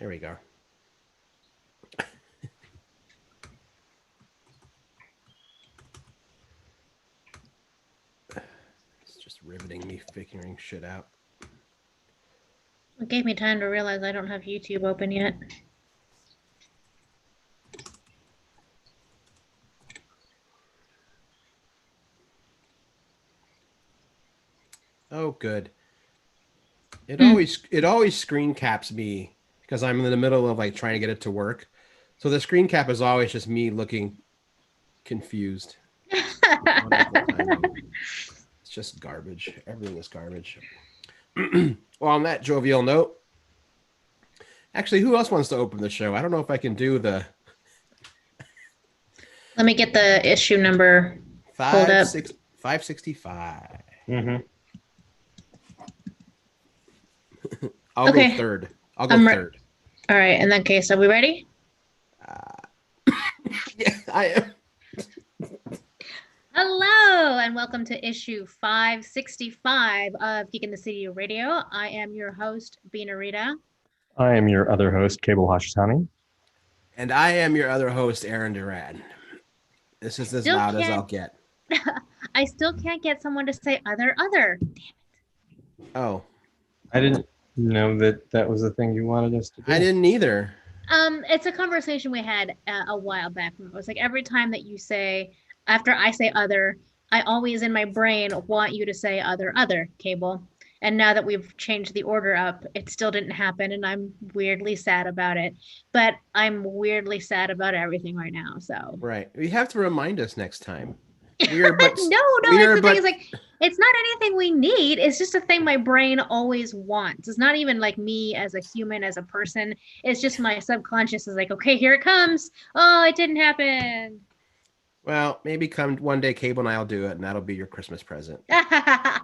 There we go. It's just riveting me figuring shit out. It gave me time to realize I don't have YouTube open yet. Oh, good. It always screen caps me because I'm in the middle of like trying to get it to work. So the screen cap is always just me looking confused. Wonderful timing. It's just garbage. Everything is garbage. Well, on that jovial note, actually, who else wants to open the show? I don't know if I can do the Let me get the issue number pulled up. 565. Mm-hmm. I'll Okay. go third. I'll go third. All right. In that case, are we ready? Yeah, I am. Hello, and welcome to issue 565 of Geek in the City Radio. I am your host, Bina Rita. I am your other host, Cable Hashitani. And I am your other host, Aaron Duran. This is as loud as I'll get. I still can't get someone to say other. Damn it. Oh. I didn't know that was the thing you wanted us to do. I didn't either. It's a conversation we had a while back. It was like every time that you say, after I say other, I always in my brain want you to say other, Cable. And now that we've changed the order up, it still didn't happen, and I'm weirdly sad about it. But I'm weirdly sad about everything right now. So Right, you have to remind us next time. Weird, but no. It's the thing is like it's not anything we need. It's just a thing my brain always wants. It's not even like me as a human, as a person. It's just my subconscious is like, okay, here it comes. Oh, it didn't happen. Well, maybe come one day, Cable and I'll do it, and that'll be your Christmas present. That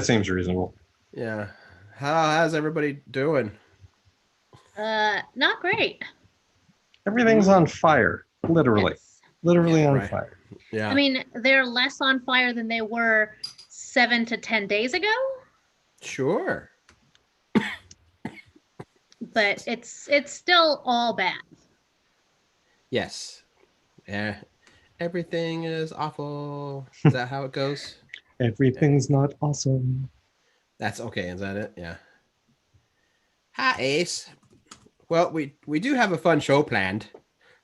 seems reasonable. Yeah. How's everybody doing? Not great. Everything's on fire, literally. Yes. Literally on Right. fire. Yeah. I mean, they're less on fire than they were 7 to 10 days ago. Sure. But it's still all bad. Yes. Yeah. Everything is awful. Is that how it goes? Everything's not awesome. That's okay. Is that it? Yeah. Hi, Ace. Well, we do have a fun show planned.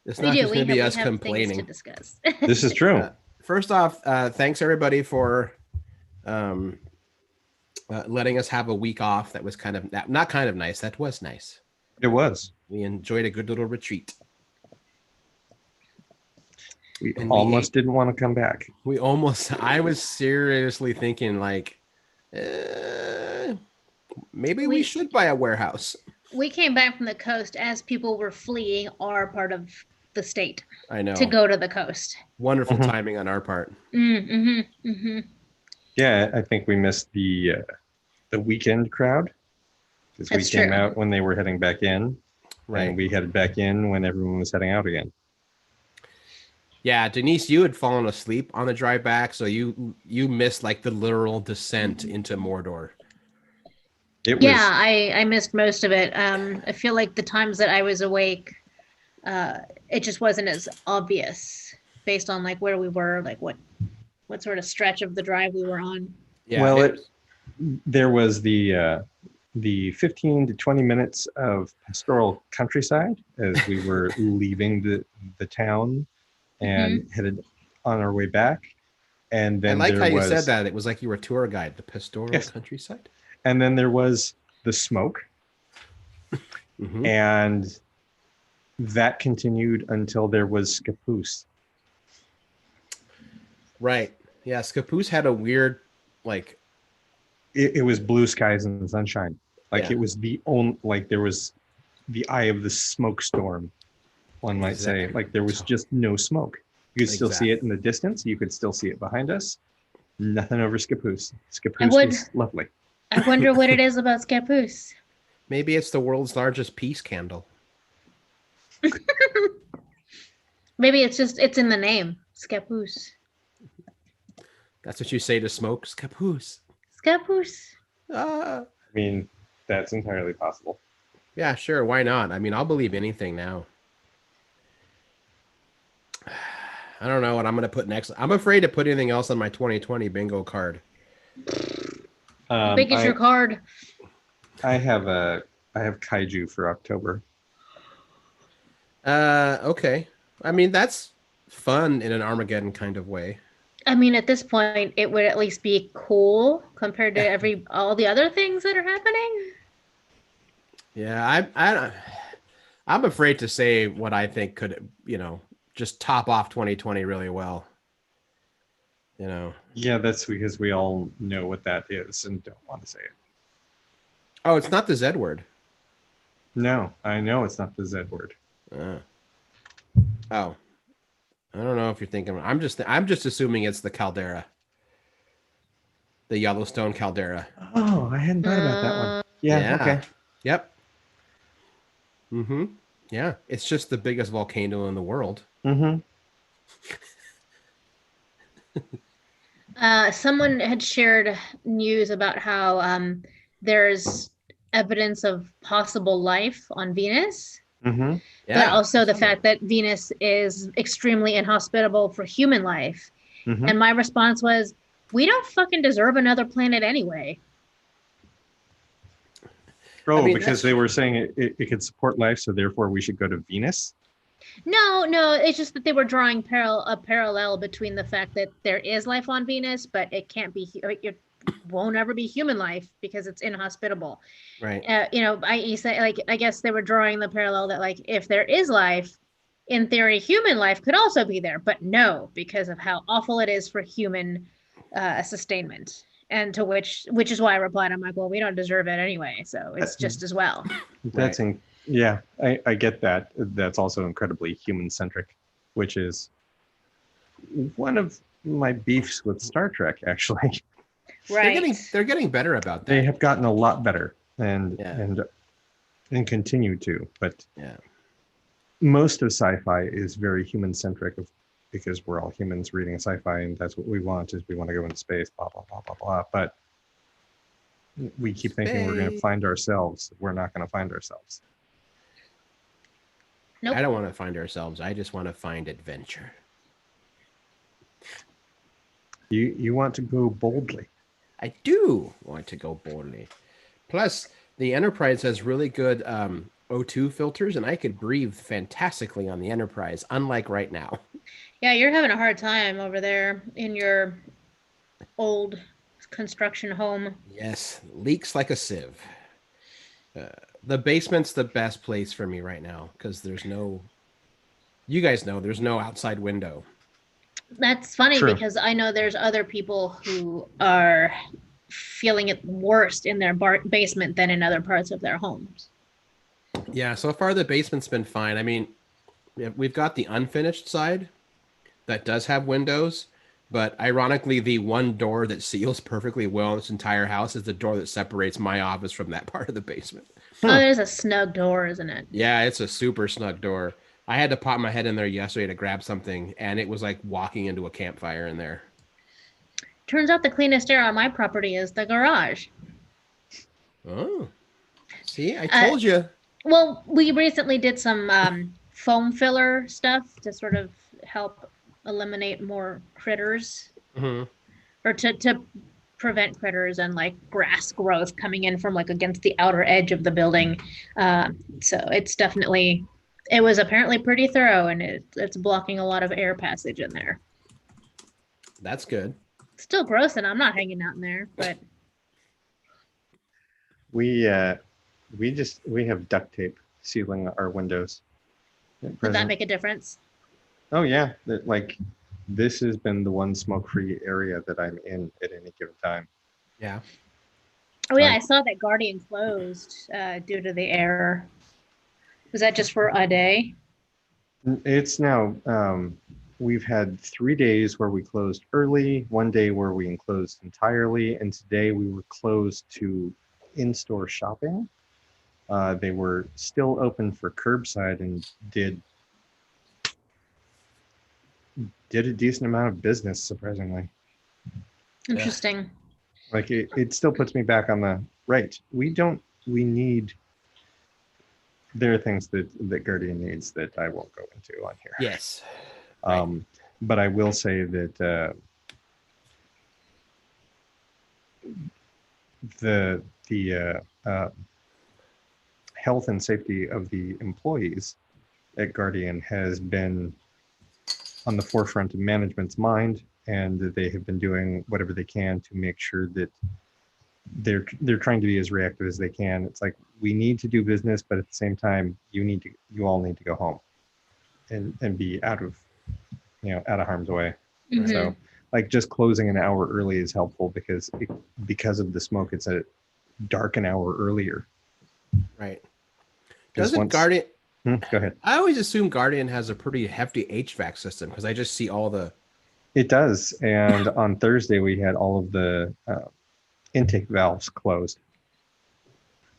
It's not just going to be us complaining. Things to discuss. This is true. First off, thanks everybody for letting us have a week off. That was not kind of nice. That was nice. It was. We enjoyed a good little retreat. We almost didn't want to come back. I was seriously thinking like, maybe we should buy a warehouse. We came back from the coast as people were fleeing our part of the state. I know. To go to the coast. Wonderful timing on our part. Yeah, I think we missed the weekend crowd because we came out when they were heading back in, right? And we headed back in when everyone was heading out again. Yeah, Denise, you had fallen asleep on the drive back, so you missed like the literal descent into Mordor. I missed most of it. I feel like the times that I was awake, it just wasn't as obvious based on like where we were, like what sort of stretch of the drive we were on. Yeah. Well, there was the 15 to 20 minutes of pastoral countryside as we were leaving the town and headed on our way back. And then I like how you said that. It was like you were a tour guide, the pastoral countryside. And then there was the smoke. And that continued until there was Scappoose. Right. Yeah, Scappoose had a weird, like... It was blue skies and sunshine. Like it was the only, like there was the eye of the smoke storm, one might say. Like there was just no smoke. You could still see it in the distance. You could still see it behind us. Nothing over Scappoose. Scappoose was lovely. I wonder what it is about Scappoose. Maybe it's the world's largest peace candle. Maybe it's in the name, Scappoose. That's what you say to smoke, Scappoose. Scappoose. I mean, That's entirely possible. Yeah, sure. Why not? I mean, I'll believe anything now. I don't know what I'm going to put next. I'm afraid to put anything else on my 2020 bingo card. How big is your card? I have kaiju for October. Okay. I mean, that's fun in an Armageddon kind of way. I mean, at this point, it would at least be cool compared to all the other things that are happening. Yeah, I'm afraid to say what I think could, just top off 2020 really well. Yeah, that's because we all know what that is and don't want to say it. Oh, it's not the Z word. No, I know it's not the Z word. Oh, I don't know if you're thinking. I'm just assuming it's the caldera, the Yellowstone caldera. Oh, I hadn't thought about that one. Yeah. Okay. Yep. Mm-hmm. Yeah, it's just the biggest volcano in the world. Mm-hmm. Someone had shared news about how there's evidence of possible life on Venus. Mm-hmm. But also the fact that Venus is extremely inhospitable for human life. Mm-hmm. And my response was, we don't fucking deserve another planet anyway. Oh, because they were saying it could support life, so therefore we should go to Venus? No, it's just that they were drawing a parallel between the fact that there is life on Venus, but it can't be, it won't ever be human life because it's inhospitable. Right. I guess they were drawing the parallel that, like, if there is life, in theory, human life could also be there, but no, because of how awful it is for human sustainment. And to which is why I replied, I'm like, well, we don't deserve it anyway, so it's just as well. That's right. Yeah, I get that. That's also incredibly human-centric, which is one of my beefs with Star Trek, actually. Right. They're getting better about that. They have gotten a lot better and continue to, but most of sci-fi is very human-centric because we're all humans reading sci-fi, and that's what we want, is we want to go into space, blah, blah, blah, blah, blah. But we keep thinking we're going to find ourselves. We're not going to find ourselves. Nope. I don't want to find ourselves. I just want to find adventure. You want to go boldly. I do want to go boldly. Plus, the Enterprise has really good O2 filters, and I could breathe fantastically on the Enterprise, unlike right now. Yeah, you're having a hard time over there in your old construction home. Yes, leaks like a sieve. The basement's the best place for me right now because you guys know, there's no outside window. That's funny. True. Because I know there's other people who are feeling it worst in their basement than in other parts of their homes. Yeah, so far the basement's been fine. I mean, we've got the unfinished side that does have windows, but ironically, the one door that seals perfectly well in this entire house is the door that separates my office from that part of the basement. Oh, there's a snug door, isn't it? Yeah, it's a super snug door. I had to pop my head in there yesterday to grab something, and it was like walking into a campfire in there. Turns out the cleanest air on my property is the garage. Oh, see, I told you. Well, we recently did some foam filler stuff to sort of help eliminate more critters, or to prevent critters and like grass growth coming in from like against the outer edge of the building. So it was apparently pretty thorough, and it's blocking a lot of air passage in there. That's good. It's still gross, and I'm not hanging out in there, but we have duct tape sealing our windows. Would that make a difference? Oh yeah, this has been the one smoke-free area that I'm in at any given time. Yeah. Oh yeah, I saw that Guardian closed due to the error. Was that just for a day? It's now, we've had 3 days where we closed early, 1 day where we enclosed entirely, and today we were closed to in-store shopping. They were still open for curbside and did a decent amount of business, surprisingly. Interesting. Like it still puts me back on the right. We don't we need. There are things that Guardian needs that I won't go into on here. Yes. Right. But I will say that the health and safety of the employees at Guardian has been on the forefront of management's mind, and that they have been doing whatever they can to make sure that they're trying to be as reactive as they can. It's like, we need to do business, but at the same time, you all need to go home and be out of harm's way. Mhm. So like just closing an hour early is helpful because of the smoke. It's a dark an hour earlier. Right. 'Cause Doesn't Guardian? Go ahead. I always assume Guardian has a pretty hefty HVAC system because I just see all the. It does. And on Thursday, we had all of the intake valves closed.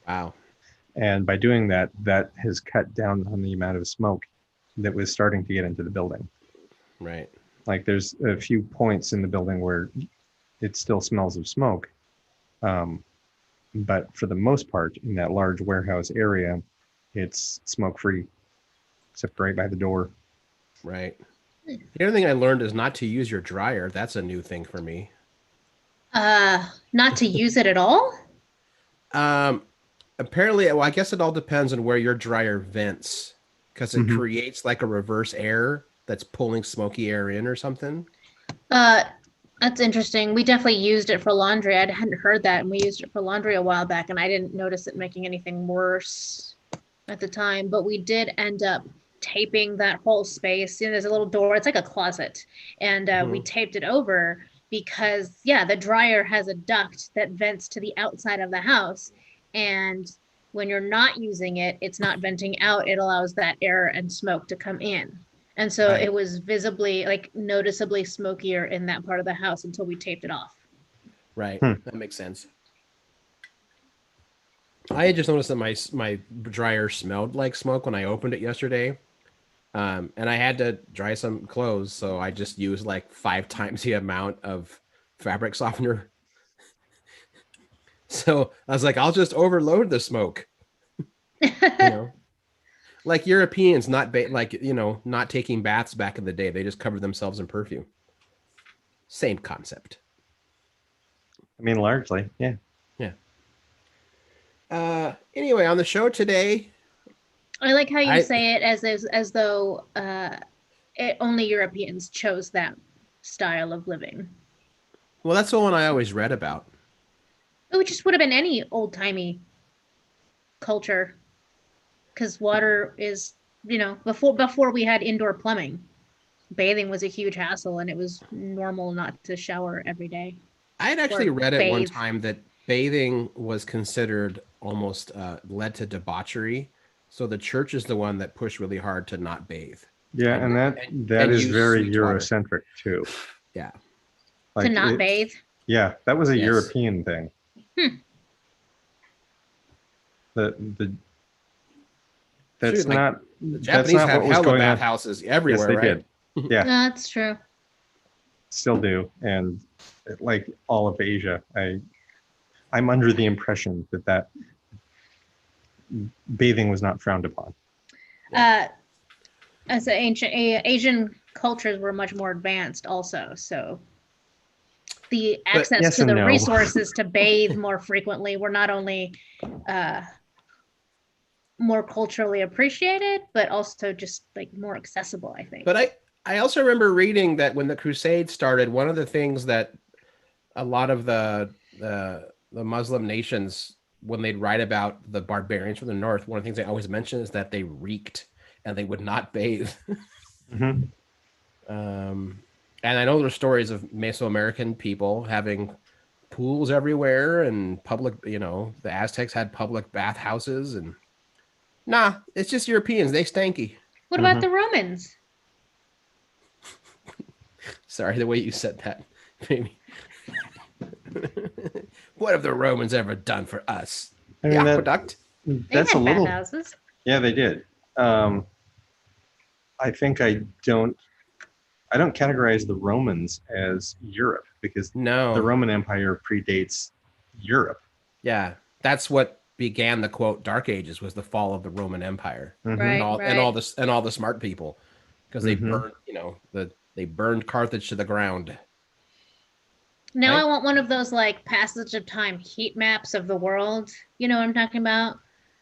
Wow. And by doing that, that has cut down on the amount of smoke that was starting to get into the building. Right. Like there's a few points in the building where it still smells of smoke. But for the most part, in that large warehouse area, it's smoke free, except right by the door. Right. The other thing I learned is not to use your dryer. That's a new thing for me. Not to use it at all? Apparently, well, I guess it all depends on where your dryer vents, because it Mhm. creates like a reverse air that's pulling smoky air in or something. That's interesting. We definitely used it for laundry. I hadn't heard that, and we used it for laundry a while back, and I didn't notice it making anything worse at the time. But we did end up taping that whole space. You know, there's a little door. It's like a closet, and we taped it over because, yeah, the dryer has a duct that vents to the outside of the house, and when you're not using it, it's not venting out. It allows that air and smoke to come in. And so Right. it was visibly, like noticeably smokier in that part of the house until we taped it off. Right. That makes sense. I had just noticed that my dryer smelled like smoke when I opened it yesterday. And I had to dry some clothes, so I just used like 5 times the amount of fabric softener. So I was like, I'll just overload the smoke. You know, like Europeans not not taking baths back in the day. They just covered themselves in perfume. Same concept. I mean, largely, yeah. Yeah. Anyway, on the show today, I like how you say it as though only Europeans chose that style of living. Well, that's the one I always read about. It just would have been any old-timey culture, because water is, before we had indoor plumbing, bathing was a huge hassle, and it was normal not to shower every day. I had actually read at one bathe. time that bathing was considered almost led to debauchery. So the church is the one that pushed really hard to not bathe. Yeah, and that is use very sweet water. Eurocentric too. Yeah. To not bathe. Yeah, that was a Yes. European thing. That's Shoot, like, not The that's Japanese not have what was hella going on. bathhouses everywhere, Yes, they right? did. Yeah, That's true. still do, and like all of Asia, I'm under the impression that bathing was not frowned upon. As Asian cultures were much more advanced also, so the access yes to and the no. resources to bathe more frequently were not only more culturally appreciated, but also just like more accessible, I think. But I also remember reading that when the Crusades started, one of the things that a lot of the Muslim nations, when they'd write about the barbarians from the north, one of the things they always mention is that they reeked and they would not bathe. Mhm. And I know there's stories of Mesoamerican people having pools everywhere and public, the Aztecs had public bathhouses, and nah, it's just Europeans. They stanky. What about the Romans? Sorry, the way you said that. Maybe. What have the Romans ever done for us? I The mean, aqueduct? that's a They had little. bathhouses. Yeah, they did. I think I don't categorize the Romans as Europe because No. the Roman Empire predates Europe. Yeah, that's what began the quote Dark Ages was the fall of the Roman Empire Right, and all right. this and all the smart people because they Mm-hmm. burned they burned Carthage to the ground. Now I Right? want one of those like passage of time heat maps of the world. You know what I'm talking about?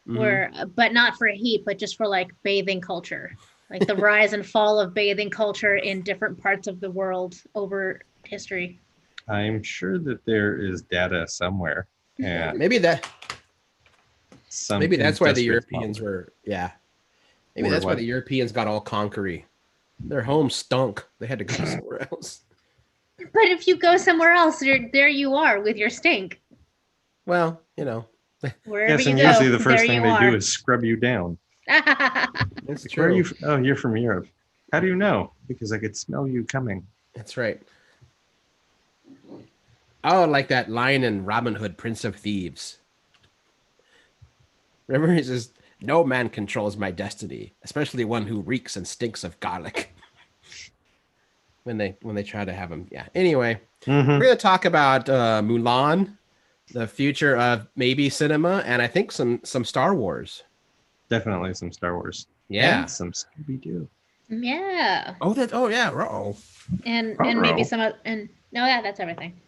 Mm-hmm. Where, but not for heat, but just for like bathing culture, like the rise and fall of bathing culture in different parts of the world over history. I'm sure that there is data somewhere Yeah, at some maybe that's why the industrious Europeans model. were maybe Or that's why the what? Europeans got all conquery. Their home stunk. They had to go somewhere else. But if you go somewhere else, there you are with your stink. Well, Wherever Yes, you and usually go, the there first thing you they do are. is scrub you down. it's Like, where are you? true. Oh, you're from Europe. How do you know? Because I could smell you coming. That's right. Oh, like that line in Robin Hood, Prince of Thieves. Remember, he says, "No man controls my destiny, especially one who reeks and stinks of garlic." When they try to have him, yeah. Anyway, we're Mm-hmm. gonna talk about Mulan, the future of maybe cinema, and I think some Star Wars. Definitely some Star Wars and Yeah. some Scooby Doo. Yeah. Oh, that. Oh, yeah. Oh. And maybe Uh-oh. some and no, yeah, that's everything.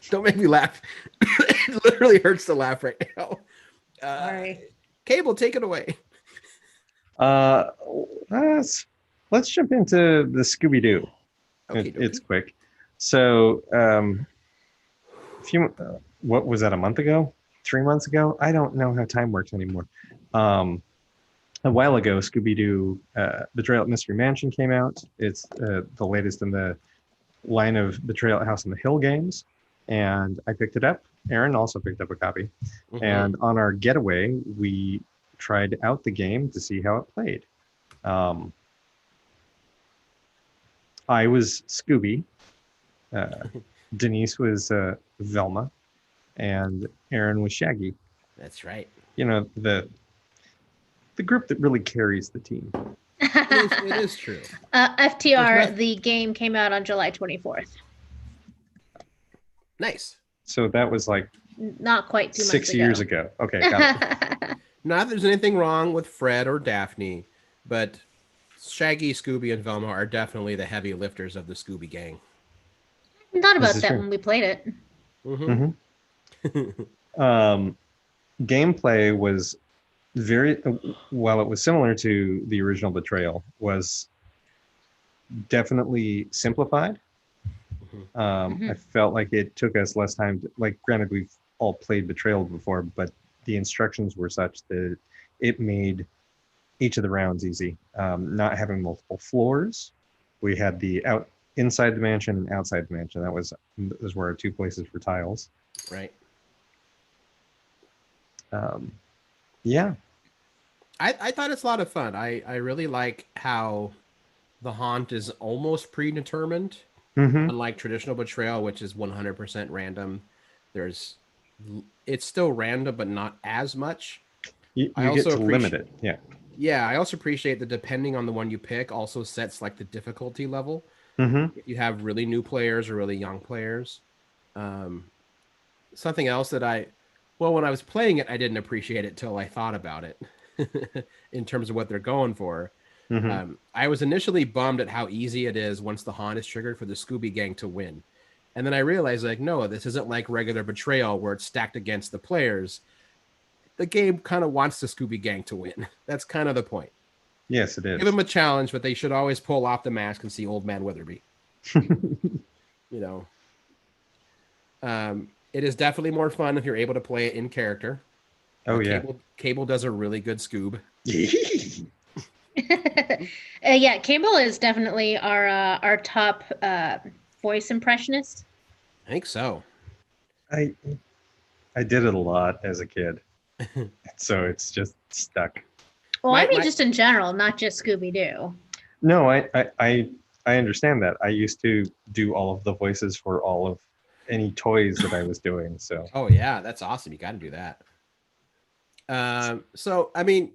Don't make me laugh. It literally hurts to laugh right now. Uh, Sorry. Cable, take it away. Uh, let's jump into the Scooby Doo. Okay, It's dokie. quick. So, a few, what was that? A month ago? 3 months ago? I don't know how time works anymore. Um, a while ago, Scooby Doo Betrayal at Mystery Mansion came out. It's the latest in the line of Betrayal at House on the Hill games, and I picked it up. Aaron also picked up a copy, Mm-hmm. and on our getaway, we tried out the game to see how it played. Um, I was Scooby, uh, Denise was Velma, and Aaron was Shaggy. That's right. You know, the group that really carries the team. It is true. There's FTR, nothing the game came out on July 24th. nice. So that was like Not quite 2 months 6 years ago. ago. Okay, got it. Not that there's anything wrong with Fred or Daphne, but Shaggy, Scooby, and Velma are definitely the heavy lifters of the Scooby gang. I thought This about is that true. when we played it. Mm-hmm. Hmm. Gameplay was very, while it was similar to the original Betrayal, was definitely simplified. I Hmm. felt like it took us less time. Like, granted, we've all played Betrayal before, but the instructions were such that it made each of the rounds easy. Not having multiple floors, we had the inside the mansion and outside the mansion. Those were our two places for tiles. Right. Um, yeah. I thought it's a lot of fun. I really like how the haunt is almost predetermined, Hmm. unlike traditional betrayal, which is 100% random. There's it's still random, but not as much. I You get also to limit appreciate it. Yeah. yeah, I also appreciate that depending on the one you pick also sets like the difficulty level. Hmm. If you have really new players or really young players. Um, Something else that well, when I was playing it, I didn't appreciate it till I thought about it in terms of what they're going for. Hmm. I was initially bummed at how easy it is once the haunt is triggered for the Scooby Gang to win. And then I realized, like, no, this isn't like regular betrayal where it's stacked against the players. The game kind of wants the Scooby Gang to win. That's kind of the point. Yes, it Give is. them a challenge, but they should always pull off the mask and see Old Man Witherby. You know, it is definitely more fun if you're able to play it in character. Oh yeah. Cable does a really good Scoob. Yeah, Cable is definitely our top voice impressionist. I think so. I I did it a lot as a kid, so it's just stuck. Well, I my mean my just in general, not just Scooby Doo. No, I understand that. I used to do all of the voices for all of any toys that I was doing. So Oh yeah, that's awesome. You got to do that. So I mean,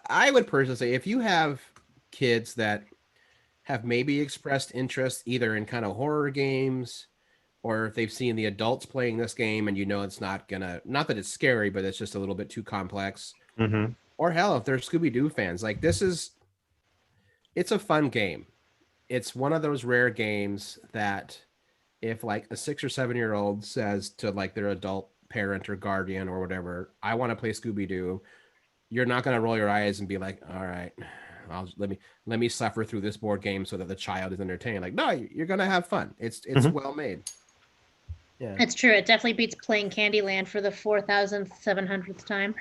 I would personally say if you have kids that have maybe expressed interest either in kind of horror games or if they've seen the adults playing this game and it's not not that it's scary, but it's just a little bit too complex. Mm-hmm. Or hell, if they're Scooby-Doo fans, like it's a fun game. It's one of those rare games that if like a 6 or 7 year old says to like their adult parent or guardian or whatever, I want to play Scooby-Doo, you're not going to roll your eyes and be like, all right, let me suffer through this board game so that the child is entertained. Like, no, you're going to have fun. It's well made. Yeah, It's true. It definitely beats playing Candyland for the 4,700th time.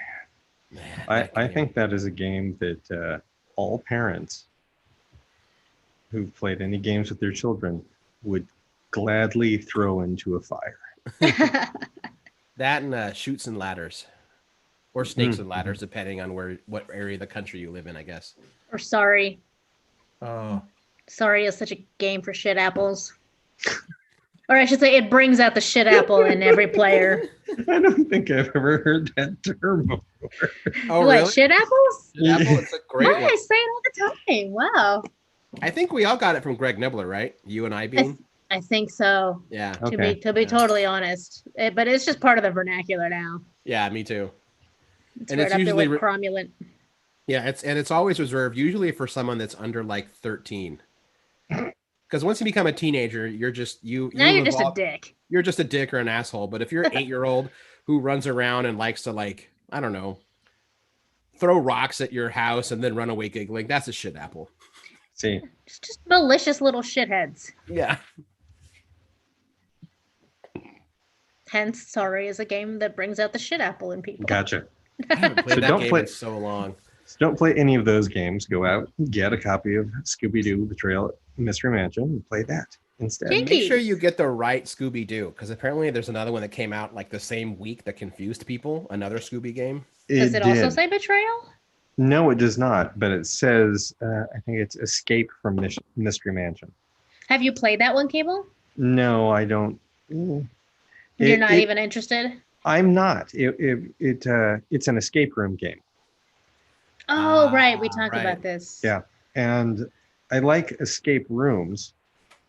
Man, I think that is a game that all parents who've played any games with their children would gladly throw into a fire. that and Chutes and Ladders, or Snakes and Ladders, depending on what area of the country you live in, I guess. Or Sorry. Oh, Sorry is such a game for shit apples. Or I should say, it brings out the shit apple in every player. I don't think I've ever heard that term before. oh, What, really? shit apples? Shit apple, it's a great Why one. I say it all the time. Wow. I think we all got it from Greg Nibbler, right? You and I being. I think so. Yeah. Okay. To be totally honest, but it's just part of the vernacular now. Yeah, me too. It's And right it's up there usually with cromulent. Yeah, it's always reserved usually for someone that's under like 13. Because once you become a teenager, you're just Now you're just a dick. You're just a dick or an asshole. But if you're an 8-year-old who runs around and likes to, like, I don't know, throw rocks at your house and then run away giggling, that's a shit apple. See, It's just malicious little shitheads. Yeah. Hence, Sorry is a game that brings out the shit apple in people. gotcha. I haven't played So that don't game play- in so long. So don't play any of those games. Go out, get a copy of Scooby-Doo Betrayal at Mystery Mansion, and play that instead. Kinky. Make sure you get the right Scooby-Doo, because apparently there's another one that came out like the same week that confused people, another Scooby game. Does it also did. say betrayal? No, it does not. But it says, I think it's Escape from Mystery Mansion. Have you played that one, Cable? No, I don't. You're not even interested? I'm not. It's an escape room game. Oh, right. We talked right. about this. Yeah, and I like escape rooms.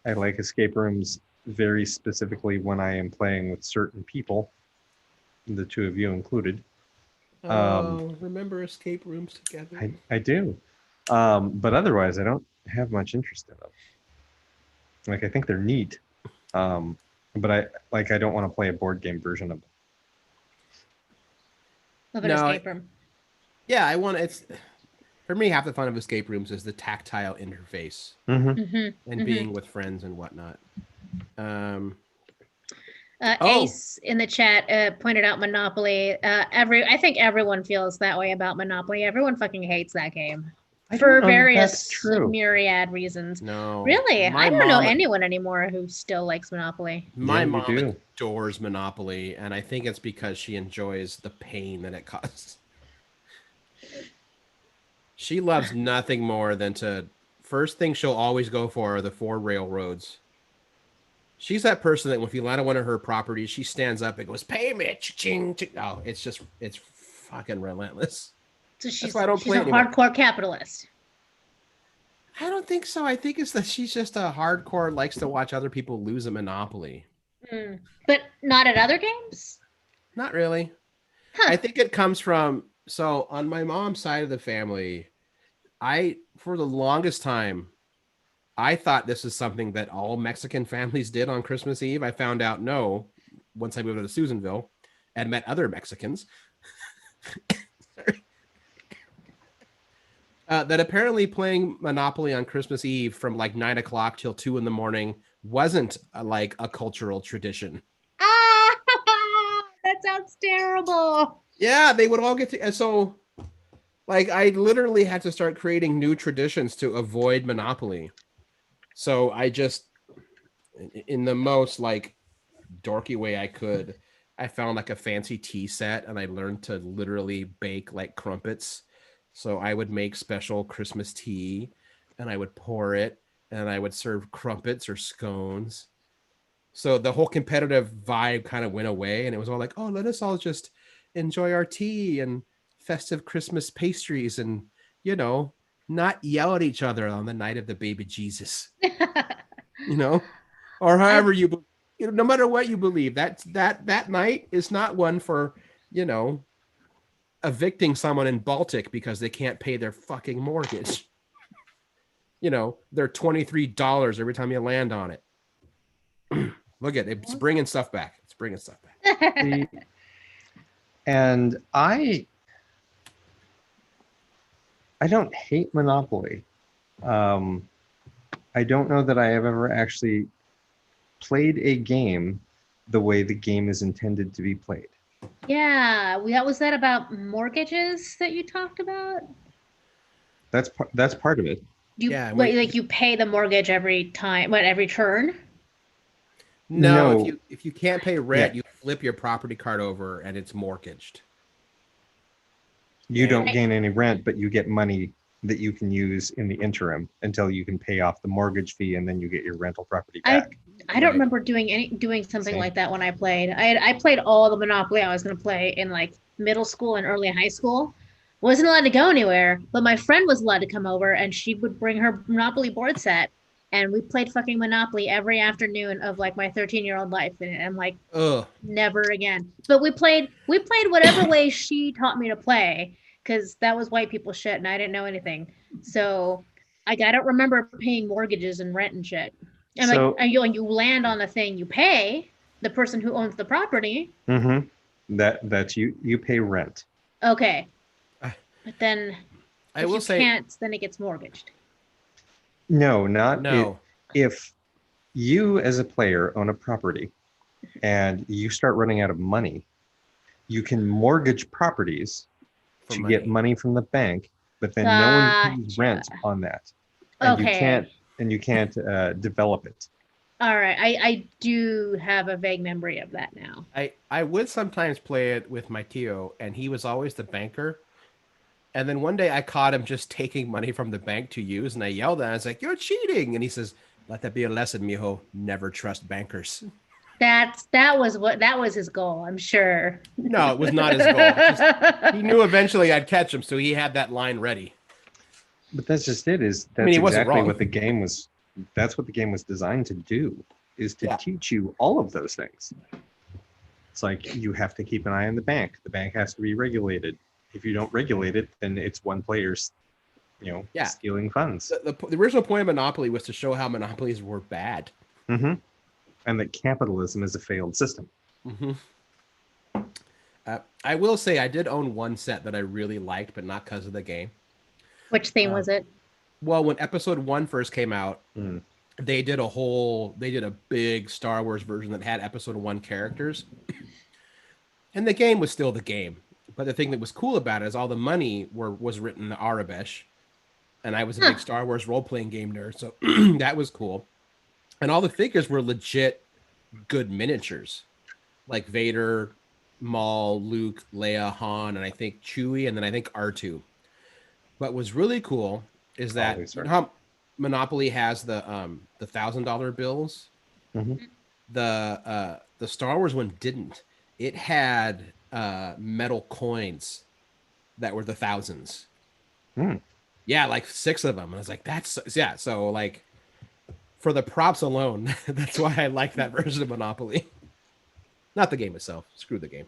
I like escape rooms very specifically when I am playing with certain people, the two of you included. Remember escape rooms together? I do, but otherwise I don't have much interest in them. Like, I think they're neat, but I don't want to play a board game version of them. Of an No, escape room. Yeah, it's for me, half the fun of escape rooms is the tactile interface Mm-hmm. and being with friends and whatnot. Oh. Ace in the chat pointed out Monopoly. I think everyone feels that way about Monopoly. Everyone fucking hates that game for various myriad reasons. No, Really, my I don't know mom- anyone anymore who still likes Monopoly. My Yeah, you mom do. adores Monopoly, and I think it's because she enjoys the pain that it causes. She loves nothing more than first thing she'll always go for are the 4 railroads. She's that person that if you land on one of her properties, she stands up and goes, "Pay me, ching, ching." Oh, it's fucking relentless. So she's why I don't she's play a anymore. hardcore capitalist. I don't think so. I think it's that she's just a hardcore, likes to watch other people lose at Monopoly. But not at other games? Not really. Huh. I think it comes from, so on my mom's side of the family, for the longest time, I thought this is something that all Mexican families did on Christmas Eve. I found out no, once I moved to Susanville and met other Mexicans, that apparently playing Monopoly on Christmas Eve from like 9 o'clock till 2 a.m. wasn't like a cultural tradition. Ah, that sounds terrible. Yeah, they would all get to. So, like, I literally had to start creating new traditions to avoid Monopoly. So I just, in the most like dorky way I could, I found like a fancy tea set and I learned to literally bake like crumpets. So I would make special Christmas tea and I would pour it and I would serve crumpets or scones. So the whole competitive vibe kind of went away and it was all like, oh, let us all just enjoy our tea and festive Christmas pastries and, not yell at each other on the night of the baby Jesus, or however you. no matter what you believe, that night is not one for, evicting someone in Baltic because they can't pay their fucking mortgage. They're $23 every time you land on it. Look at it. It's bringing stuff back. And I don't hate Monopoly. I don't know that I have ever actually played a game the way the game is intended to be played. Yeah, was that about mortgages that you talked about? That's part of it. You pay the mortgage every time, every turn? No. If you can't pay rent, you flip your property card over and it's mortgaged. You don't gain any rent, but you get money that you can use in the interim until you can pay off the mortgage fee, and then you get your rental property back. I don't remember doing something like that when I played. I played all the Monopoly I was going to play in like middle school and early high school. Wasn't allowed to go anywhere, but my friend was allowed to come over, and she would bring her Monopoly board set, and we played fucking Monopoly every afternoon of like my 13-year-old life, and I'm like, ugh, never again. But we played whatever way she taught me to play, because that was white people shit, and I didn't know anything. So I don't remember paying mortgages and rent and shit. And you land on the thing you pay, the person who owns the property. Mm-hmm. That's you pay rent. Okay. But then I will say, then it gets mortgaged. No. If you as a player own a property and you start running out of money, you can mortgage properties to get money from the bank, but then no one pays rent on that. And you can't develop it. All right. I do have a vague memory of that now. I would sometimes play it with my tío, and he was always the banker. And then one day I caught him just taking money from the bank to use, and I yelled at him. I was like, "You're cheating!" And he says, "Let that be a lesson, mijo. Never trust bankers." That was his goal, I'm sure. No, it was not his goal. He knew eventually I'd catch him, so he had that line ready. But that's just it. Exactly what the game was. That's what the game was designed to do, is to teach you all of those things. It's like you have to keep an eye on the bank. The bank has to be regulated. If you don't regulate it, then it's one player's, stealing funds. The original point of Monopoly was to show how monopolies were bad. Mm-hmm. And that capitalism is a failed system. Mm-hmm. I will say I did own one set that I really liked, but not because of the game. Which theme was it? Well, when episode 1 first came out, they did a big Star Wars version that had episode 1 characters. And the game was still the game. But the thing that was cool about it is all the money was written in Arabish. And I was a big Star Wars role-playing game nerd, so that was cool. And all the figures were legit good miniatures. Like Vader, Maul, Luke, Leia, Han, and I think Chewie, and then I think R2. What was really cool is that how Monopoly has the $1,000 bills. Mm-hmm. The Star Wars one didn't. It had metal coins that were the thousands. Yeah, like 6 of them. And I was like, so like for the props alone, that's why I like that version of Monopoly. Not the game itself. Screw the game.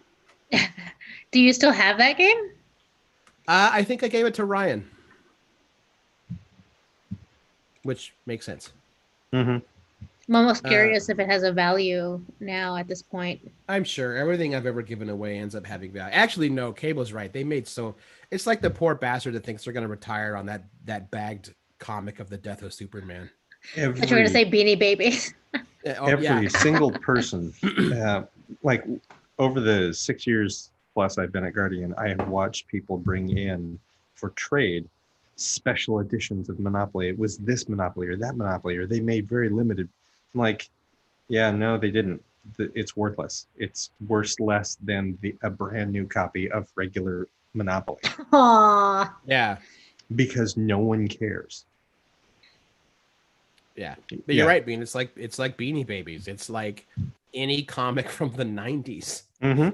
Do you still have that game? I think I gave it to Ryan, which makes sense. Mm-hmm. I'm almost curious if it has a value now at this point. I'm sure everything I've ever given away ends up having value. Actually, no, Cable's right. It's like the poor bastard that thinks they're going to retire on that bagged comic of the death of Superman. I thought you were going to say Beanie Babies. Every single person, like over the 6 years plus I've been at Guardian, I have watched people bring in for trade special editions of Monopoly. It was this Monopoly or that Monopoly, or they made very limited. I'm like, yeah, no, they didn't. It's worthless. It's less than a brand new copy of regular Monopoly. Aww. Yeah. Because no one cares. Yeah. But you're right, Bean. It's like Beanie Babies. It's like any comic from the 90s. Mm-hmm.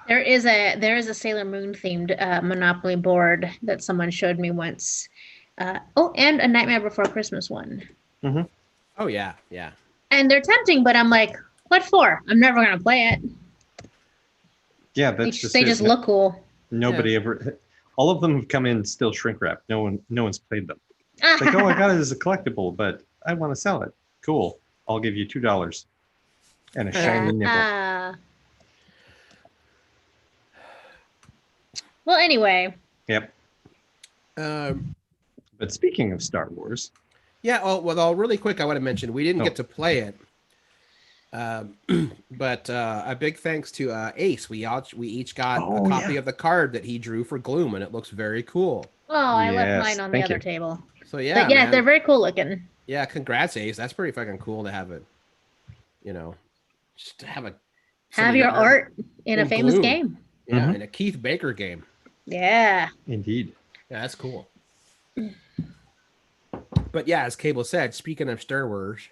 There is a Sailor Moon themed Monopoly board that someone showed me once. And a Nightmare Before Christmas one. Mm-hmm. Oh yeah, yeah. And they're tempting, but I'm like, what for? I'm never gonna play it. Yeah, They that's just, just they it. just look cool. Nobody ever. All of them have come in still shrink wrap. No one's played them. It's like, oh, I got it as a collectible, but I want to sell it. Cool. I'll give you $2 and a shiny nipple. Well, anyway. Yep. Um, But speaking of Star Wars, yeah. Well, really quick, I want to mention we didn't get to play it. Um, but a big thanks to Ace. We each got a copy of the card that he drew for Gloom, and it looks very cool. Oh, I left Yes, mine on the thank other you. table. So yeah, But yeah, man. they're very cool looking. Yeah, congrats, Ace. That's pretty fucking cool to have it. You know, just to have Have your art in a famous Gloom. game. Yeah, in a Keith Baker game. Yeah. Indeed. Yeah, that's cool. But yeah, as Cable said, speaking of Star Wars.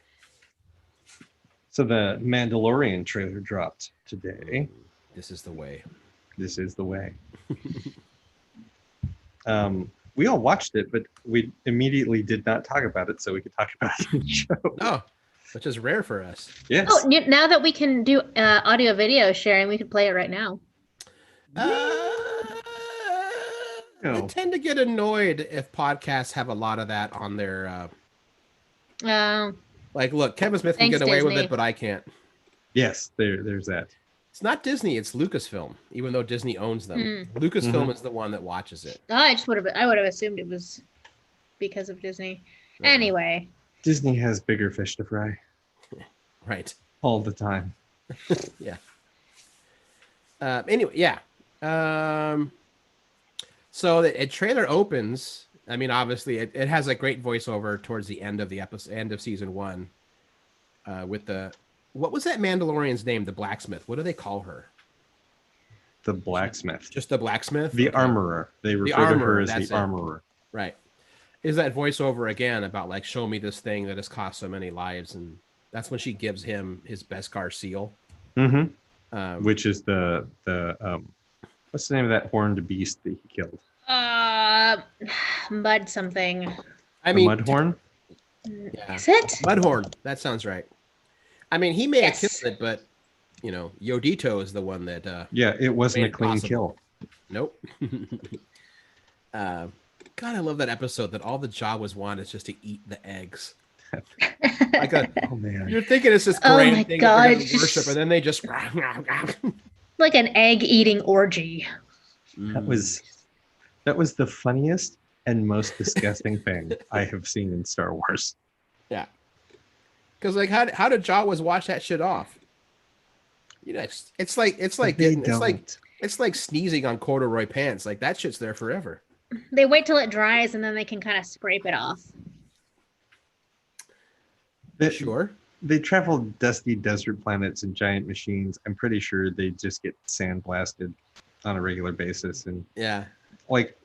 So the Mandalorian trailer dropped today. This is the way. This is the way. We all watched it, but we immediately did not talk about it, so we could talk about it in the show. Oh, which is rare for us. Yes. Oh, now that we can do audio video sharing, we could play it right now. I tend to get annoyed if podcasts have a lot of that on their. Like, look, Kevin Smith can get away with it, but I can't. Yes, there's that. It's not Disney; it's Lucasfilm, even though Disney owns them. Lucasfilm is the one that watches it. Oh, I would have assumed it was because of Disney. Anyway, Disney has bigger fish to fry. Right. All the time. Yeah. Anyway, yeah. So the trailer opens. I mean, obviously, it has a great voiceover towards the end of the end of season 1. With what was that Mandalorian's name? The blacksmith. What do they call her? The blacksmith. Just the blacksmith. The armorer. They refer to her as the armorer. Right. Is that voiceover again about like, show me this thing that has cost so many lives, and that's when she gives him his Beskar seal. Mm-hmm. Which is the what's the name of that horned beast that he killed? Mud something. Mudhorn? Yeah. Is it? Mudhorn. That sounds right. I mean, he may have killed it, but Yodito is the one that yeah, it wasn't a clean kill. Nope. God, I love that episode that all the Jawas want is just to eat the eggs. Oh man. You're thinking it's this grand thing God. that we're worship, and then they just like an egg eating orgy. That was the funniest and most disgusting thing I have seen in Star Wars. Yeah. Because like, how did Jawas wash that shit off? It's like sneezing on corduroy pants. Like that shit's there forever. They wait till it dries and then they can kind of scrape it off. Sure. They travel dusty desert planets in giant machines. I'm pretty sure they just get sandblasted on a regular basis, and like.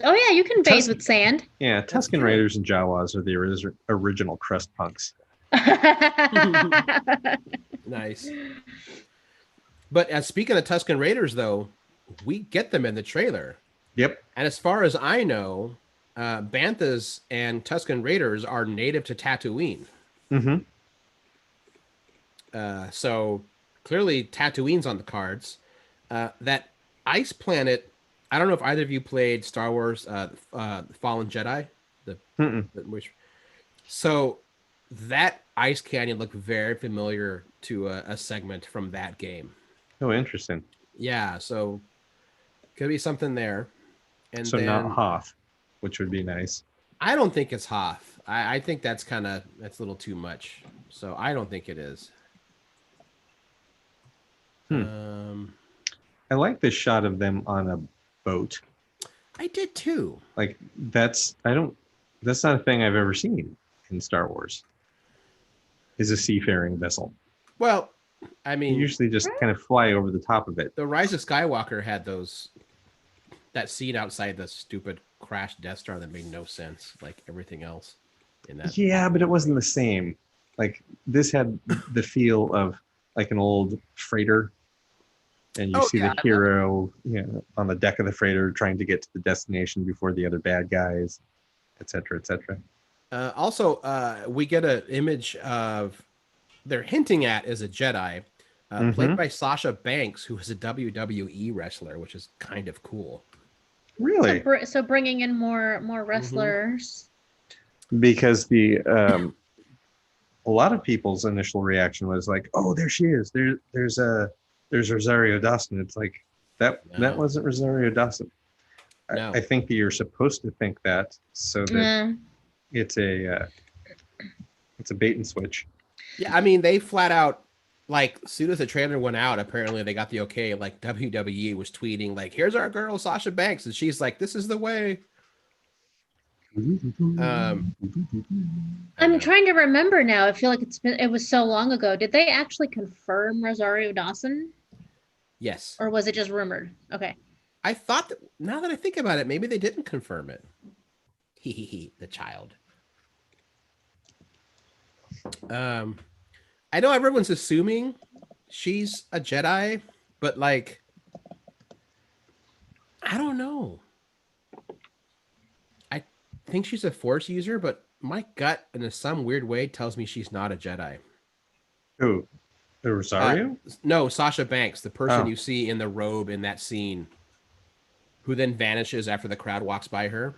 Oh yeah, you can bathe with sand. Yeah, Tusken Raiders and Jawas are the original crust punks. Nice. But speaking of Tusken Raiders, though, we get them in the trailer. Yep. And as far as I know, Banthas and Tusken Raiders are native to Tatooine. Mm-hmm. So clearly Tatooine's on the cards. That ice planet, I don't know if either of you played Star Wars Fallen Jedi. So that ice canyon looked very familiar to a segment from that game. Oh, interesting. Yeah, so could be something there. And so then, not Hoth, which would be nice. I don't think it's Hoth. I think that's a little too much. So I don't think it is. I like the shot of them on a boat. I did too. Like that's not a thing I've ever seen in Star Wars. Is a seafaring vessel. Well, I mean, you usually just kind of fly over the top of it. The Rise of Skywalker had that scene outside the stupid crashed Death Star that made no sense, like everything else in that. Yeah, but it wasn't the same. Like this had the feel of like an old freighter, and you see the hero, on the deck of the freighter trying to get to the destination before the other bad guys, etc., etc. Also, we get an image of they're hinting at is a Jedi, played by Sasha Banks, who is a WWE wrestler, which is kind of cool. Really? So bringing in more wrestlers. Because a lot of people's initial reaction was like, "Oh, there she is. There's Rosario Dawson." It's like that wasn't Rosario Dawson. No. I think that you're supposed to think that so that it's a bait and switch. Yeah, I mean they flat out like as soon as the trailer went out, apparently they got the okay. Like WWE was tweeting like, "Here's our girl Sasha Banks," and she's like, "This is the way." I'm trying to remember now. I feel like it was so long ago. Did they actually confirm Rosario Dawson? Yes. Or was it just rumored? Okay. I thought that now that I think about it, maybe they didn't confirm it. The child. I know everyone's assuming she's a Jedi, but like, I don't know. I think she's a Force user, but my gut, in some weird way, tells me she's not a Jedi. Who? The Rosario? No, Sasha Banks, the person you see in the robe in that scene, who then vanishes after the crowd walks by her.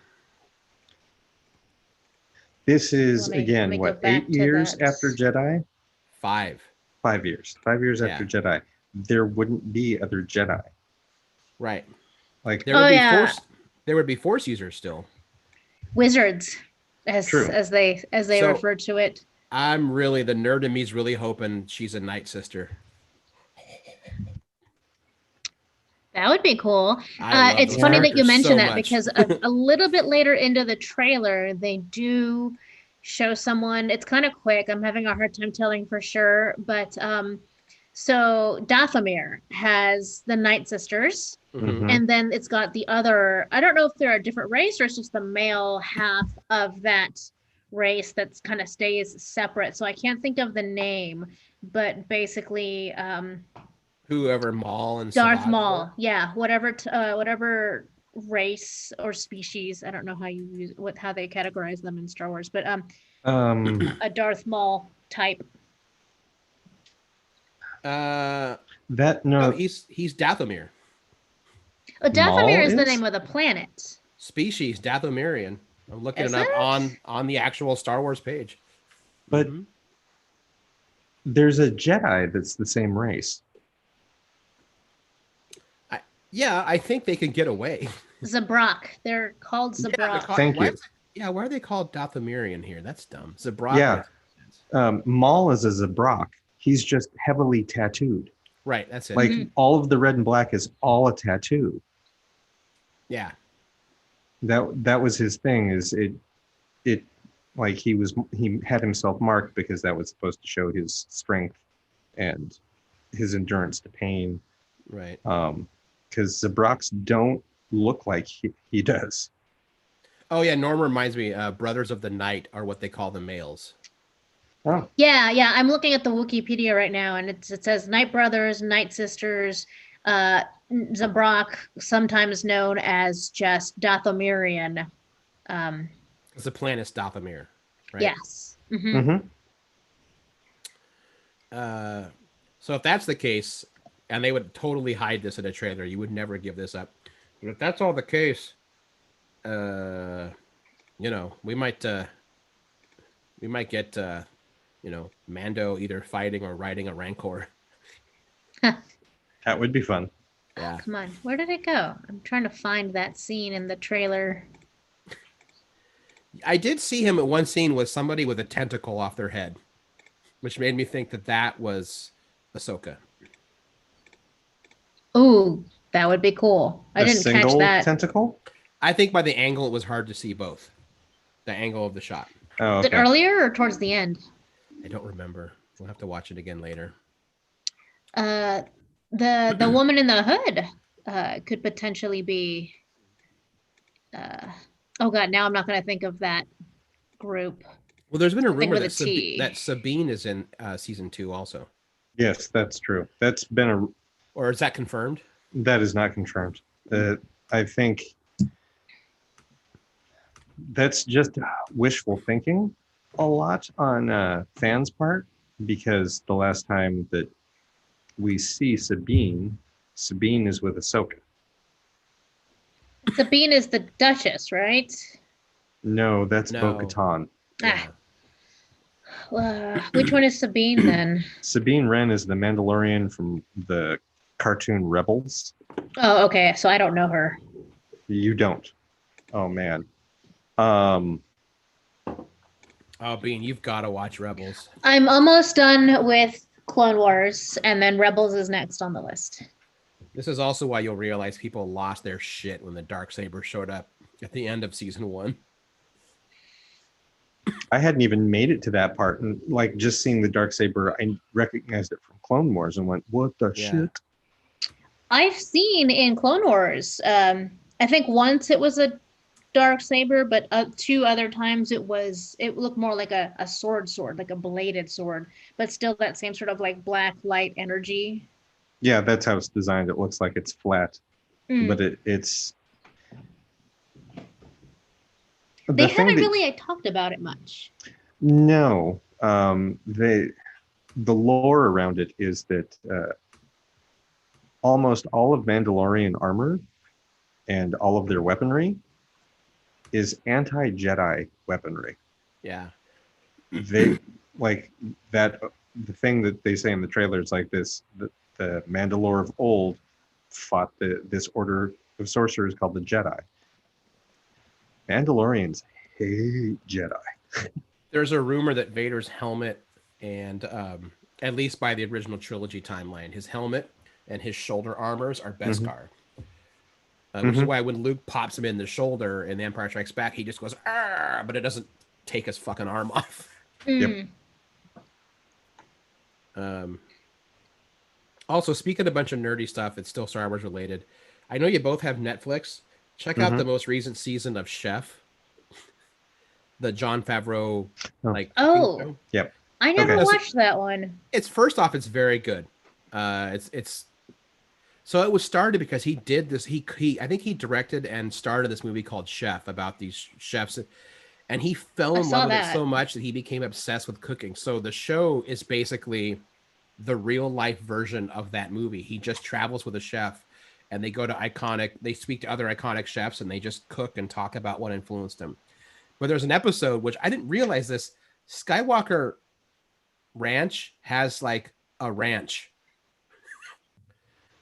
This is again what 8 years after Jedi? 5. 5 years. 5 years after Jedi. There wouldn't be other Jedi. Right. Like there would be Force. There would be Force users still. Wizards, as they refer to it. I'm really the nerd in me's really hoping she's a Night Sister. That would be cool. It's funny that you mention that because a little bit later into the trailer, they do show someone. It's kind of quick. I'm having a hard time telling for sure. But so Dathomir has the Night Sisters. And then it's got the other, I don't know if they're a different race or it's just the male half of that race that kind of stays separate. So I can't think of the name, but basically whoever Maul and Darth Maul, whatever race or species, I don't know how you use how they categorize them in Star Wars, but a Darth Maul type. No, he's Dathomir. Dathomir is the name of the planet. Species Dathomirian. I'm looking it up on the actual Star Wars page. But there's a Jedi that's the same race. I think they could get away. Zabrak. They're called Zabrak. Thank you. Why are they called Dathomirian here? That's dumb. Zabrak. Yeah. Maul is a Zabrak. He's just heavily tattooed. Right, that's it. Like all of the red and black is all a tattoo. Yeah. That was his thing, is it like he had himself marked because that was supposed to show his strength and his endurance to pain. Right. Because Zabraks don't look like he does. Oh yeah, Norm reminds me, Brothers of the Night are what they call the males. Oh. Yeah. I'm looking at the Wikipedia right now, and it says Night Brothers, Night Sisters, Zabrak, sometimes known as just Dathomirian. It's the planet Dathomir, right? Yes. So if that's the case, and they would totally hide this in a trailer, you would never give this up. But if that's all the case, we might get Mando either fighting or riding a Rancor. That would be fun. Yeah. Come on, where did it go? I'm trying to find that scene in the trailer. I did see him at one scene with somebody with a tentacle off their head, which made me think that was Ahsoka. Ooh, that would be cool. I didn't catch that. Tentacle? I think by the angle it was hard to see both. The angle of the shot. Oh, okay. Was it earlier or towards the end? I don't remember. We'll have to watch it again later. The woman in the hood could potentially be. Oh God! Now I'm not going to think of that group. Well, there's been a rumor that Sabine is in season 2 also. Yes, that's true. That's been Or is that confirmed? That is not confirmed. I think that's just wishful thinking a lot on fans' part, because the last time that we see Sabine is with Ahsoka. Sabine is the Duchess, right? No, that's No. Bo-Katan. Yeah. Which one is Sabine then? Sabine Wren is the Mandalorian from the cartoon Rebels. Oh, okay. So I don't know her. You don't. Oh man. Oh, Bean, you've got to watch Rebels. I'm almost done with Clone Wars, and then Rebels is next on the list. This is also why you'll realize people lost their shit when the Darksaber showed up at the end of season 1. I hadn't even made it to that part, and like just seeing the Darksaber, I recognized it from Clone Wars and went, "What the shit?" I've seen in Clone Wars. I think once it was a Darksaber, but 2 other times it looked more like a sword, like a bladed sword, but still that same sort of like black light energy. Yeah, that's how it's designed. It looks like it's flat, but it's. They haven't really talked about it much. No, the lore around it is that almost all of Mandalorian armor and all of their weaponry is anti-Jedi weaponry. Yeah. They like that. The thing that they say in the trailer is like this: the Mandalore of old fought this order of sorcerers called the Jedi. Mandalorians hate Jedi. There's a rumor that Vader's helmet and at least by the original trilogy timeline, his helmet and his shoulder armors are Beskar. Which is why when Luke pops him in the shoulder in The Empire Strikes Back, he just goes, "Arr!" but it doesn't take his fucking arm off. Yep. Also, speaking of a bunch of nerdy stuff, it's still Star Wars related. I know you both have Netflix. Check out the most recent season of Chef. The Jon Favreau show. Yep. I never watched that one. It's first off, it's very good. It's so it was started because he did this. He I think he directed and started this movie called Chef about these chefs, and he fell in love with it so much that he became obsessed with cooking. So the show is basically the real life version of that movie. He just travels with a chef, and they go to they speak to other iconic chefs, and they just cook and talk about what influenced them. But there's an episode which I didn't realize this. Skywalker Ranch has like a ranch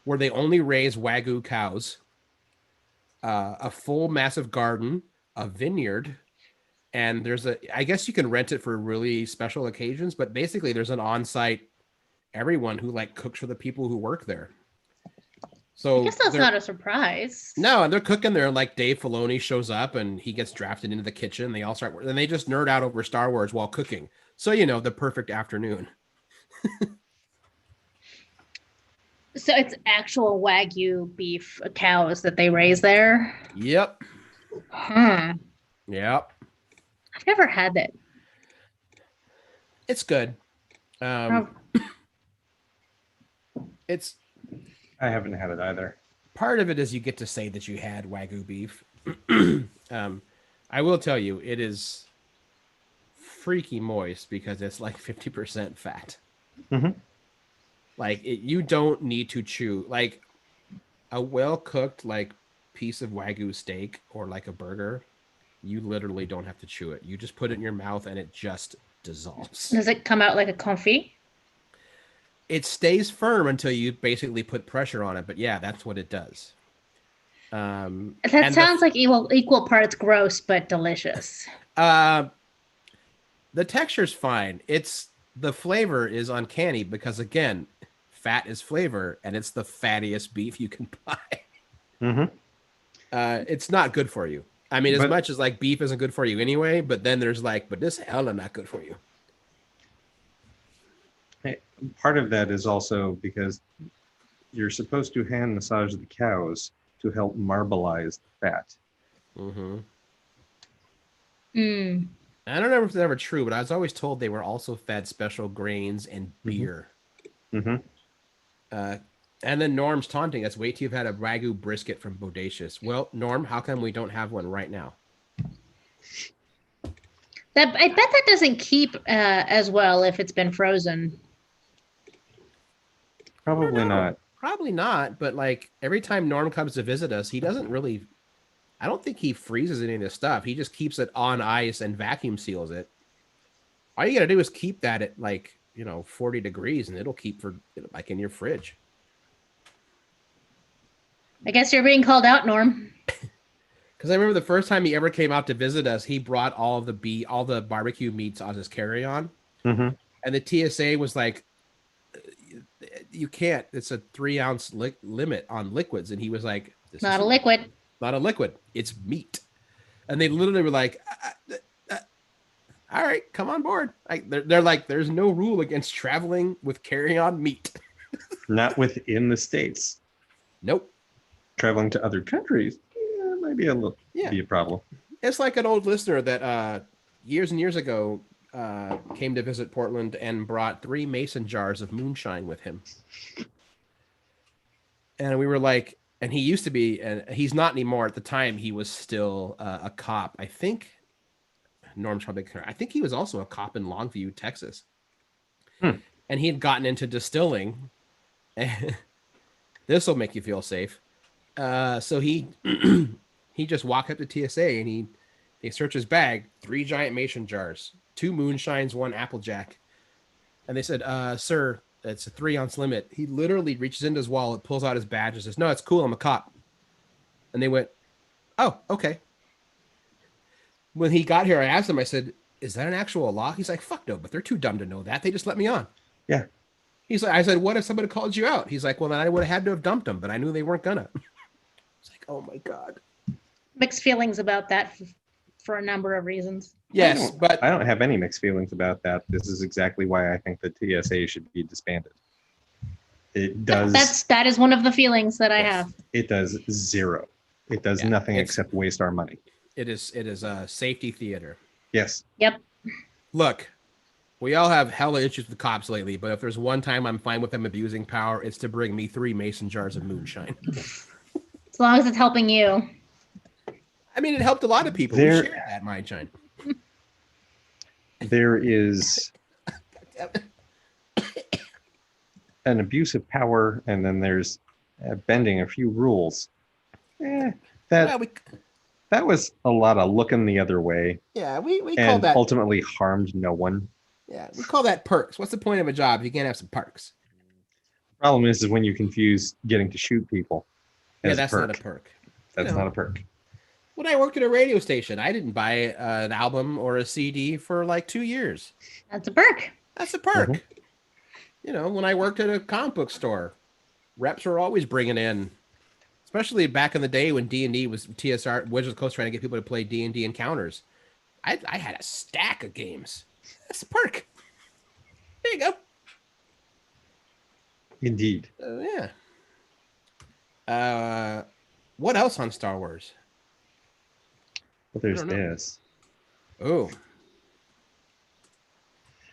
where they only raise Wagyu cows, a full massive garden, a vineyard, and I guess you can rent it for really special occasions, but basically there's an on-site everyone who like cooks for the people who work there. So I guess that's not a surprise. No, and they're cooking there. Like Dave Filoni shows up and he gets drafted into the kitchen. They all start, and they just nerd out over Star Wars while cooking. So, the perfect afternoon. So it's actual Wagyu beef cows that they raise there? Yep. Yep. I've never had that. It's good. It's. I haven't had it either. Part of it is you get to say that you had Wagyu beef. I will tell you, it is freaky moist because it's like 50% fat. Like you don't need to chew. Like a well-cooked piece of Wagyu steak or like a burger, you literally don't have to chew it. You just put it in your mouth and it just dissolves. Does it come out like a confit? It stays firm until you basically put pressure on it. But yeah, that's what it does. That sounds like equal parts gross but delicious. The texture's fine. The flavor is uncanny because again, fat is flavor, and it's the fattiest beef you can buy. It's not good for you. I mean, as much as beef isn't good for you anyway, but then there's but this hella not good for you. Part of that is also because you're supposed to hand massage the cows to help marbleize the fat. I don't know if it's ever true, but I was always told they were also fed special grains and beer. And then Norm's taunting us. Wait till you've had a Wagyu brisket from Bodacious. Well, Norm, how come we don't have one right now? That I bet that doesn't keep as well if it's been frozen. Probably not. Probably not. But like every time Norm comes to visit us, he doesn't really. I don't think he freezes any of this stuff. He just keeps it on ice and vacuum seals it. All you gotta do is keep that at 40 degrees, and it'll keep for like in your fridge. I guess you're being called out, Norm. Because I remember the first time he ever came out to visit us, he brought all the barbecue meats on his carry-on, Mm-hmm. and the TSA was like, "You can't. It's a 3-ounce limit on liquids." And he was like, "This Not is a liquid. not a liquid. It's meat." And they literally were like, "All right, come on board." Like they're like, "There's no rule against traveling with carry-on meat." Not within the states. Nope. Traveling to other countries, might be be a problem. It's like an old listener that years and years ago came to visit Portland and brought 3 mason jars of moonshine with him. And we were like, and he used to be, and he's not anymore. At the time, he was still a cop. I think Norm's probably correct. I think he was also a cop in Longview, Texas. And he had gotten into distilling. And this will make you feel safe. So he he just walked up to TSA and he searched his bag, 3 giant mason jars, 2 moonshines, 1 Applejack. And they said, "Sir, it's a 3-ounce limit." He literally reaches into his wallet, pulls out his badge, and says, "No, it's cool. I'm a cop." And they went, "Oh, okay." When he got here, I asked him, I said, "Is that an actual law?" He's like, "Fuck no, but they're too dumb to know that. They just let me on." Yeah. He's like, I said, "What if somebody called you out?" He's like, "Well, then I would have had to have dumped them, but I knew they weren't gonna." It's like, oh my God. Mixed feelings about that for a number of reasons. Yes, but I don't have any mixed feelings about that. This is exactly why I think the TSA should be disbanded. It does. That is one of the feelings that I Yes. have. It does zero. It does nothing except waste our money. it is a safety theater. Yes. Yep. Look, we all have hella issues with cops lately, but if there's one time I'm fine with them abusing power, it's to bring me 3 mason jars of moonshine. As long as it's helping you. I mean, it helped a lot of people. We shared that moonshine. There is an abuse of power, and then there's bending a few rules. That was a lot of looking the other way. Yeah, we call and that ultimately harmed no one. Yeah, we call that perks. What's the point of a job if you can't have some perks? The problem is when you confuse getting to shoot people. Yeah, that's not a perk. That's not a perk. When I worked at a radio station, I didn't buy an album or a CD for like 2 years. That's a perk. That's a perk. Mm-hmm. When I worked at a comic book store, reps were always bringing in, especially back in the day when D&D was TSR, Wizards of the Coast trying to get people to play D&D encounters. I had a stack of games. That's a perk. There you go. Indeed. Yeah. What else on Star Wars? Well, there's this. Oh.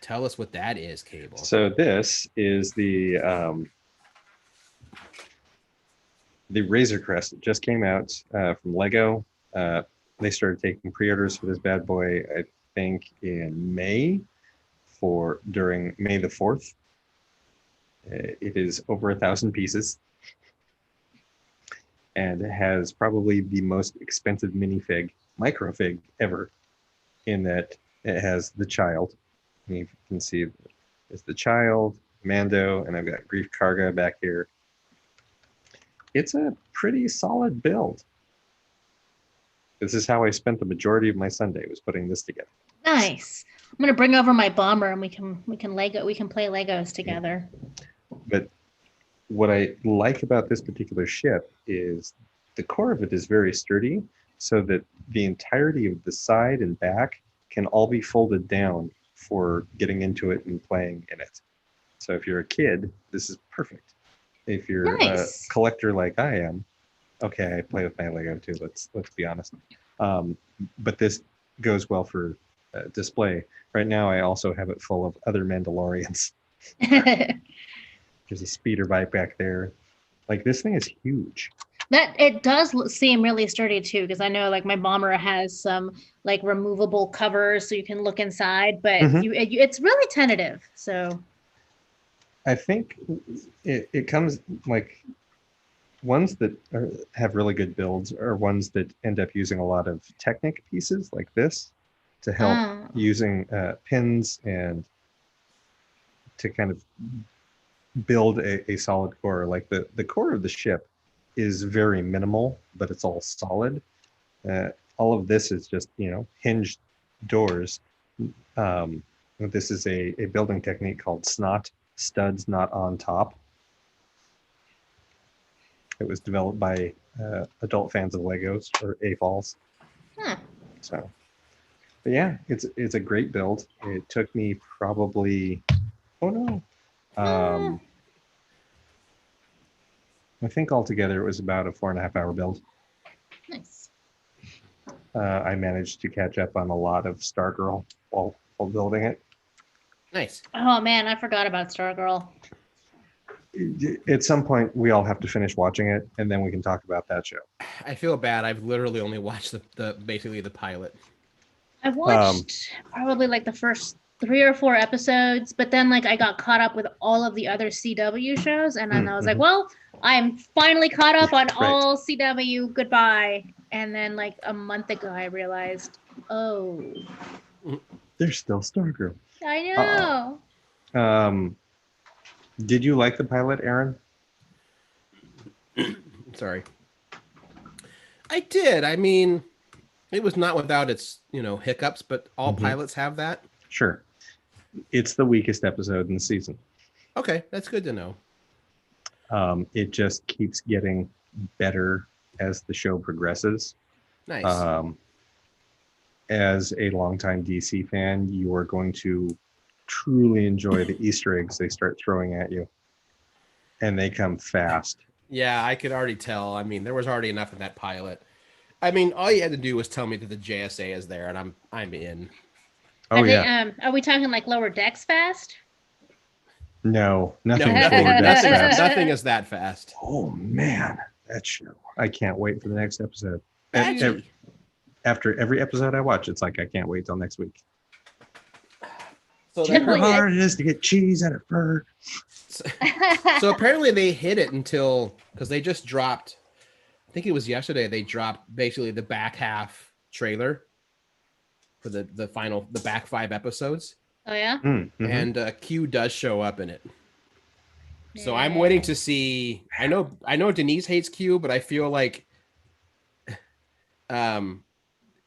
Tell us what that is, Cable. So this is the Razor Crest. It just came out from Lego. They started taking pre-orders for this bad boy, I think, in May during May the 4th. It is over 1,000 pieces. And it has probably the most expensive microfig ever, in that it has the child. And you can see it's the child, Mando, and I've got Grief Karga back here. It's a pretty solid build. This is how I spent the majority of my Sunday, was putting this together. Nice. I'm gonna bring over my bomber and we can play Legos together. But what I like about this particular ship is the core of it is very sturdy, so that the entirety of the side and back can all be folded down for getting into it and playing in it. So if you're a kid, this is perfect. If you're a collector like I am, okay, I play with my Lego too. Let's be honest. But this goes well for display. Right now, I also have it full of other Mandalorians. There's a speeder bike back there. Like, this thing is huge. That it does seem really sturdy too, because I know like my bomber has some like removable covers so you can look inside, but Mhm. it's really tentative. So I think it comes like ones that have really good builds are ones that end up using a lot of Technic pieces like this to help oh, using pins and to kind of build a solid core. Like the core of the ship is very minimal, but it's all solid. All of this is just, hinged doors. This is a building technique called snot, studs not on top. It was developed by adult fans of Legos or AFOLs. huh. So, but yeah, it's a great build. It took me probably, oh no, Ah, um, I think altogether it was about a 4.5 hour build. nice. I managed to catch up on a lot of Stargirl while building it. Nice. Oh man, I forgot about Stargirl. At some point, we all have to finish watching it, and then we can talk about that show. I feel bad. I've literally only watched the basically the pilot. I Um, watched probably like the first 3 or 4 episodes, but then like I got caught up with all of the other CW shows, and then I was like, mhm. well, I'm finally caught up on Right. all CW. Goodbye. And then like a month ago, I realized, oh, There's still Stargirl. I Uh, know. um, did you like the pilot, Aaron? Sorry. I did. I mean, it was not without its, hiccups, but all Mhm. pilots have that. Sure. It's the weakest episode in the season. Okay, that's good to know. It just keeps getting better as the show progresses. Nice. Um, as a longtime DC fan, you are going to truly enjoy the Easter eggs they start throwing at you, and they come fast. Yeah, I could already tell. I mean, there was already enough in that pilot. I mean, all you had to do was tell me that the JSA is there, and I'm in. Oh They, yeah, are we talking like lower decks fast? no, No, nothing's nothing, lower decks nothing, fast. nothing is that fast. Oh man, that show! I can't wait for the next episode. Badgie. After every episode I watch, it's like I can't wait till next week. So Do you know Definitely. how hard it is to get cheese out of fur? so apparently they hid it until because they just dropped. I think it was yesterday. They dropped basically the back half trailer for the back 5 episodes, Oh yeah. Mm-hmm. and Q does show up in it. So I'm Yeah. waiting to see. I know Denise hates Q, but I feel like um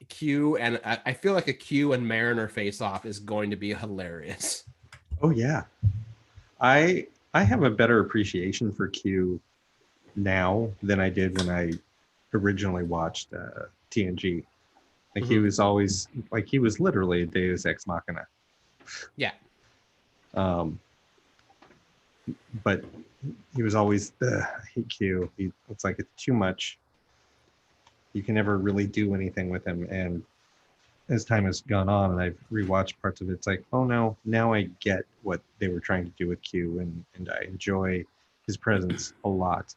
Q and I feel like a Q and Mariner face off is going to be hilarious. Oh yeah, I have a better appreciation for Q now than I did when I originally watched TNG. Like he was always like he was literally a Deus Ex Machina. Yeah. Um, but he was always I hate Q. It's like it's too much. You can never really do anything with him. And as time has gone on and I've rewatched parts of it, it's like, oh no, now I get what they were trying to do with Q, and I enjoy his presence a lot.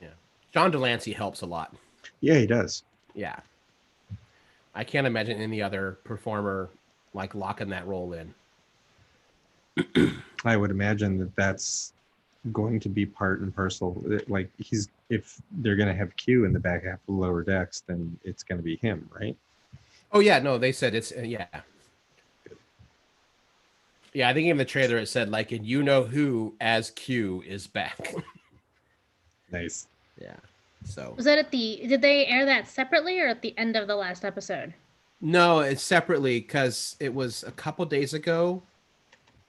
Yeah. John Delancey helps a lot. Yeah, he does. Yeah. I can't imagine any other performer like locking that role in. I would imagine that that's going to be part and parcel. Like if they're going to have Q in the back half of Lower Decks, then it's going to be him, right? Oh yeah, no, they said it's yeah. Yeah, I think in the trailer it said like, and you know who as Q is back. Nice. Yeah. So Was that did they air that separately or at the end of the last episode? no, it's separately because it was a couple days ago.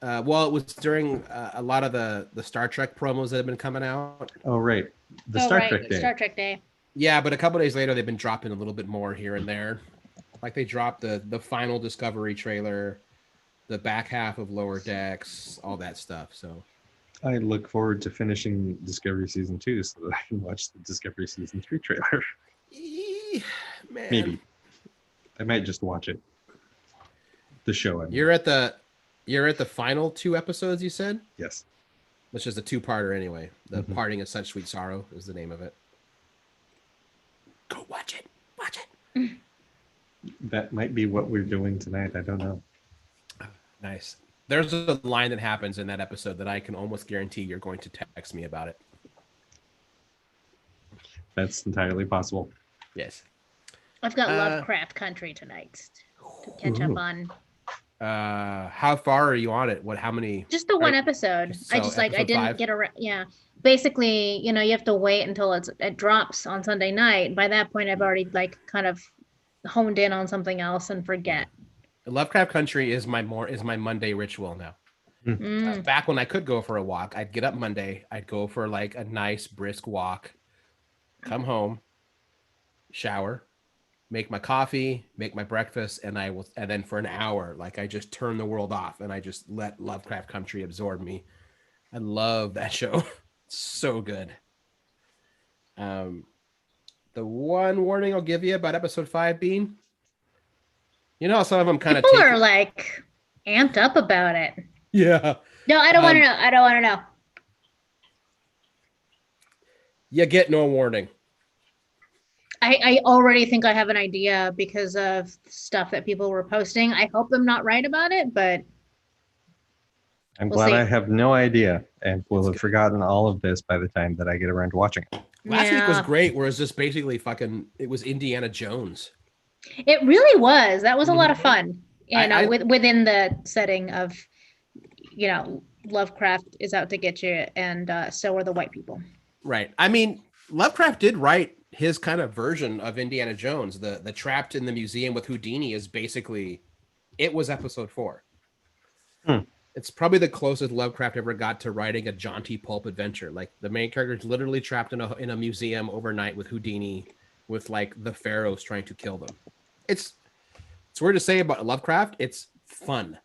Well, it was during a lot of the Star Trek promos that have been coming out. Oh, right. The Star Trek Day. Star Trek Day. Yeah, but a couple days later, they've been dropping a little bit more here and there. Like they dropped the final Discovery trailer, the back half of Lower Decks, all that stuff. So I look forward to finishing Discovery Season 2 so that I can watch the Discovery Season 3 trailer. man, Maybe. I might just watch it. The show. I mean. You're at the final 2 episodes, you said? Yes. Which is a 2-parter anyway. The Mhm. Parting of Such Sweet Sorrow is the name of it. Go watch it. Watch it. That might be what we're doing tonight. I don't know. Nice. There's a line that happens in that episode that I can almost guarantee you're going to text me about it. That's entirely possible. Yes. I've got Lovecraft Country tonight to catch up on. How far are you on it? How many? Just the one episode. So I just I didn't 5? get around. Yeah. Basically, you have to wait until it drops on Sunday night. By that point, I've already kind of honed in on something else and forget. Lovecraft Country is my Monday ritual now. Back when I could go for a walk, I'd get up Monday, I'd go for a nice brisk walk, come home, shower, make my coffee, make my breakfast, and then for an hour, I just turn the world off and I just let Lovecraft Country absorb me. I love that show. It's so good. The one warning I'll give you about episode 5, Bean, some of them kind of people are amped up about it. Yeah. No, I don't want to know. I don't want to know. You get no warning. I already think I have an idea because of stuff that people were posting. I hope I'm not right about it, but I'm glad I have no idea and will have forgotten all of this by the time that I get around to watching it. Last week was great, whereas this basically it was Indiana Jones. It really was. That was a lot of fun. Within the setting of, Lovecraft is out to get you, and so are the white people. Right. I mean, Lovecraft did write his kind of version of Indiana Jones. The Trapped in the Museum with Houdini is basically, it was episode 4. It's probably the closest Lovecraft ever got to writing a jaunty pulp adventure. The main character is literally trapped in a museum overnight with Houdini, with the pharaohs trying to kill them. It's weird to say about Lovecraft. It's fun.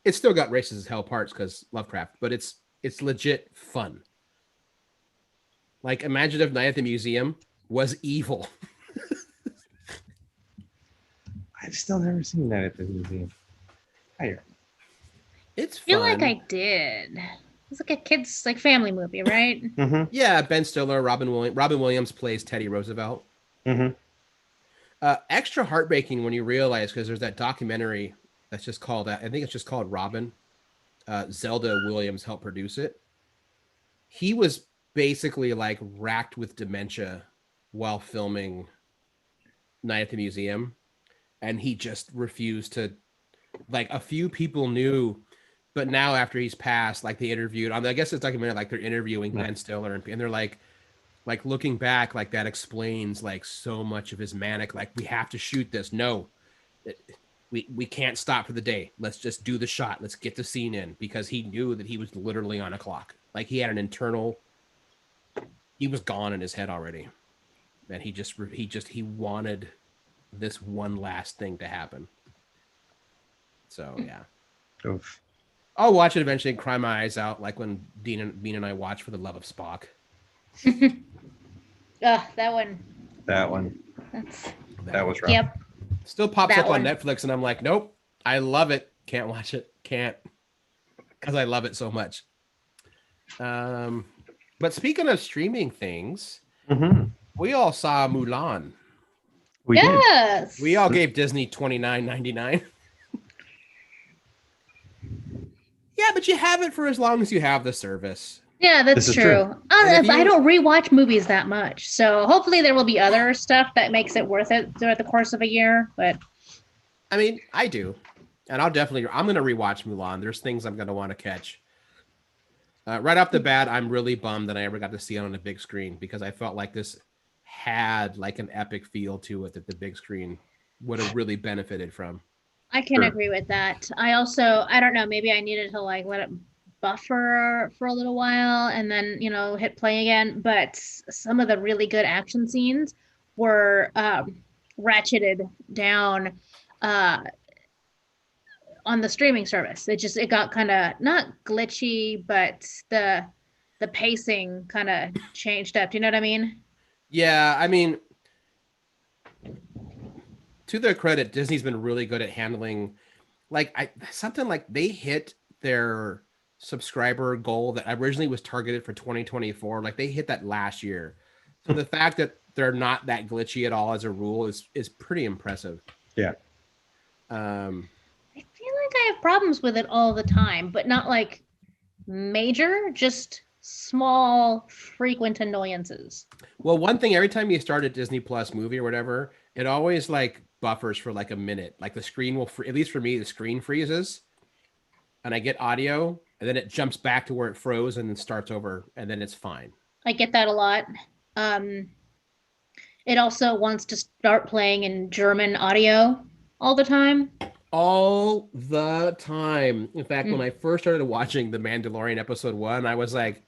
It's still got racist as hell parts because Lovecraft, but it's legit fun. Imagine if Night at the Museum was evil. I've still never seen Night at the Museum. It's fun. I feel like I did. It's like a kid's family movie, right? Yeah, Ben Stiller, Robin Williams plays Teddy Roosevelt. Extra heartbreaking when you realize, because there's that documentary that's just called, I think it's just called Robin. Zelda Williams helped produce it. He was basically racked with dementia while filming Night at the Museum, and he just refused to. A few people knew, but now after he's passed, they interviewed on, I guess it's documentary, they're interviewing Ben Stiller, and they're looking back, that explains so much of his manic, we have to shoot this. No, we can't stop for the day. Let's just do the shot. Let's get the scene in, because he knew that he was literally on a clock. He had an internal, he was gone in his head already. And he wanted this one last thing to happen. So yeah. Oof. I'll watch it eventually and cry my eyes out, when Bean and I watch For the Love of Spock. That one. That was rough. Yep. Still pops up on Netflix, and I'm like, nope, I love it. Can't watch it. Can't, because I love it so much. But speaking of streaming things, we all saw Mulan. We did. We all gave Disney $29.99. Yeah, but you have it for as long as you have the service. Yeah, that's true. I don't rewatch movies that much, so hopefully there will be other stuff that makes it worth it throughout the course of a year. But I mean, I do, and I'm going to rewatch Mulan. There's things I'm going to want to catch. Right off the bat, I'm really bummed that I ever got to see it on a big screen, because I felt like this had an epic feel to it that the big screen would have really benefited from. I can agree with that. I don't know, maybe I needed to let it buffer for a little while and then, hit play again. But some of the really good action scenes were ratcheted down on the streaming service. It got kind of not glitchy, but the pacing kind of changed up. Do you know what I mean? Yeah, I mean, to their credit, Disney's been really good at handling they hit their subscriber goal that originally was targeted for 2024. They hit that last year. So the fact that they're not that glitchy at all as a rule is pretty impressive. Yeah. I feel like I have problems with it all the time, but not like major, just small, frequent annoyances. Well, one thing, every time you start a Disney Plus movie or whatever, it always like buffers for like a minute. Like the screen will, at least for me, the screen freezes, and I get audio, and then it jumps back to where it froze and then starts over, and then it's fine. I get that a lot. Um, it also wants to start playing in German audio all the time. All the time. In fact, when Mm. I first started watching The Mandalorian episode 1, I was like,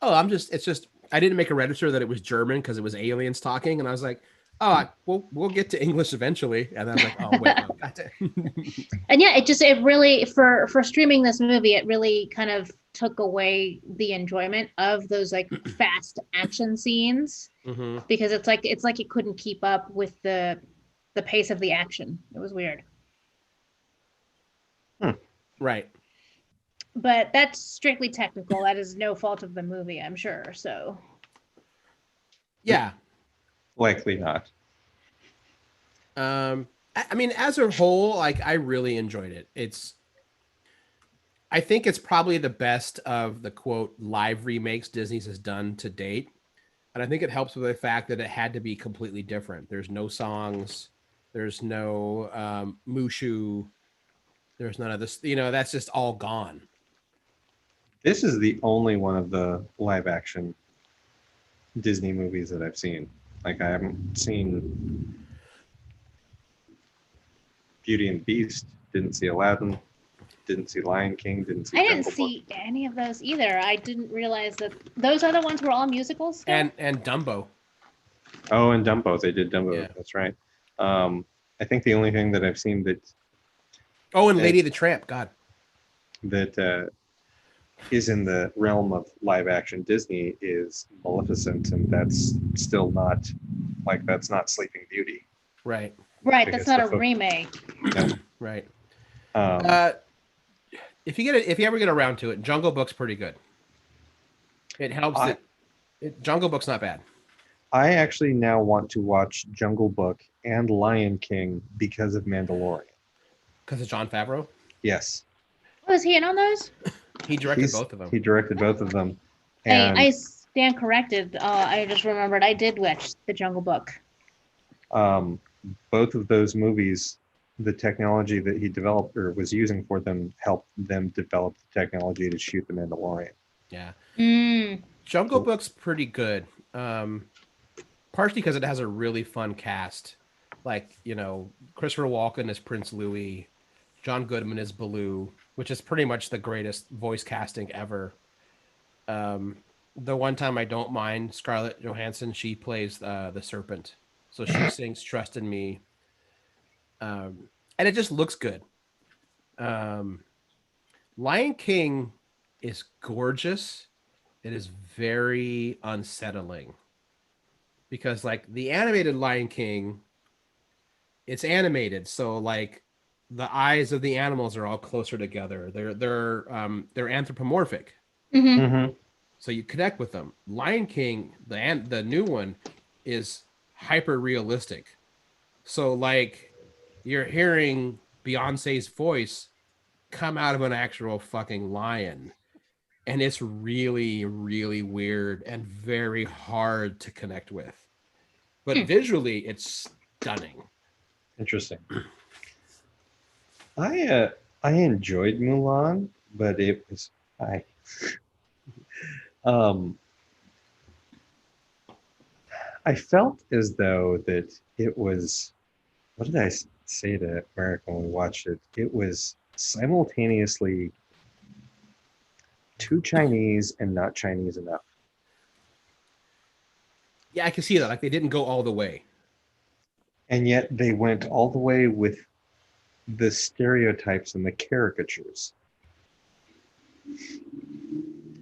oh, it's just, I didn't make a register that it was German because it was aliens talking. And I was like, oh, we'll get to English eventually. And I was like, oh, wait, no, And yeah, it really for streaming this movie, it really kind of took away the enjoyment of those like fast action scenes mm-hmm. because it's like it couldn't keep up with the pace of the action. It was weird. Right. But that's strictly technical. That is no fault of the movie, I'm sure. So yeah, likely not. I mean, as a whole, like I really enjoyed it. I think it's probably the best of the quote live remakes Disney's has done to date. And I think it helps with the fact that it had to be completely different. There's no songs, there's no Mushu, there's none of this, that's just all gone. This is the only one of the live action Disney movies that I've seen. Like I haven't seen Beauty and Beast, didn't see Aladdin, didn't see Lion King, didn't see I didn't Jungle see Book. any of those either. I didn't realize that those other ones were all musicals. Still? And Dumbo. Oh, and Dumbo. They did Dumbo. Yeah. That's right. I think the only thing that I've seen that Oh, and Lady of the Tramp. God. that is in the realm of live action Disney is Maleficent, and that's still not that's not Sleeping Beauty. Right. Right. That's not a remake. No. Right. Um, if you ever get around to it, Jungle Book's pretty good. It helps that Jungle Book's not bad. I actually now want to watch Jungle Book and Lion King because of Mandalorian. Because of Jon Favreau? Yes. Was he in on those? He directed both of them. He directed both of them. And, I stand corrected. I just remembered I did watch The Jungle Book. Both of those movies, the technology that he developed or was using for them helped them develop the technology to shoot The Mandalorian. Yeah. Mm. Jungle Book's pretty good. Partially because it has a really fun cast. Like, Christopher Walken as Prince Louis, John Goodman as Baloo, which is pretty much the greatest voice casting ever. The one time I don't mind Scarlett Johansson, she plays the serpent. So she sings Trust in Me. And it just looks good. Lion King is gorgeous. It is very unsettling. Because like the animated Lion King, it's animated, so like the eyes of the animals are all closer together. They're anthropomorphic. Mm-hmm. Mm-hmm. So you connect with them. Lion King, the new one, is hyper realistic. So like you're hearing Beyonce's voice come out of an actual fucking lion. And it's really, really weird and very hard to connect with. But visually, it's stunning. Interesting. I enjoyed Mulan, but it was I felt as though that it was, what did I say to Merrick when we watched it? It was simultaneously too Chinese and not Chinese enough. Yeah, I can see that. Like they didn't go all the way. And yet they went all the way with the stereotypes and the caricatures.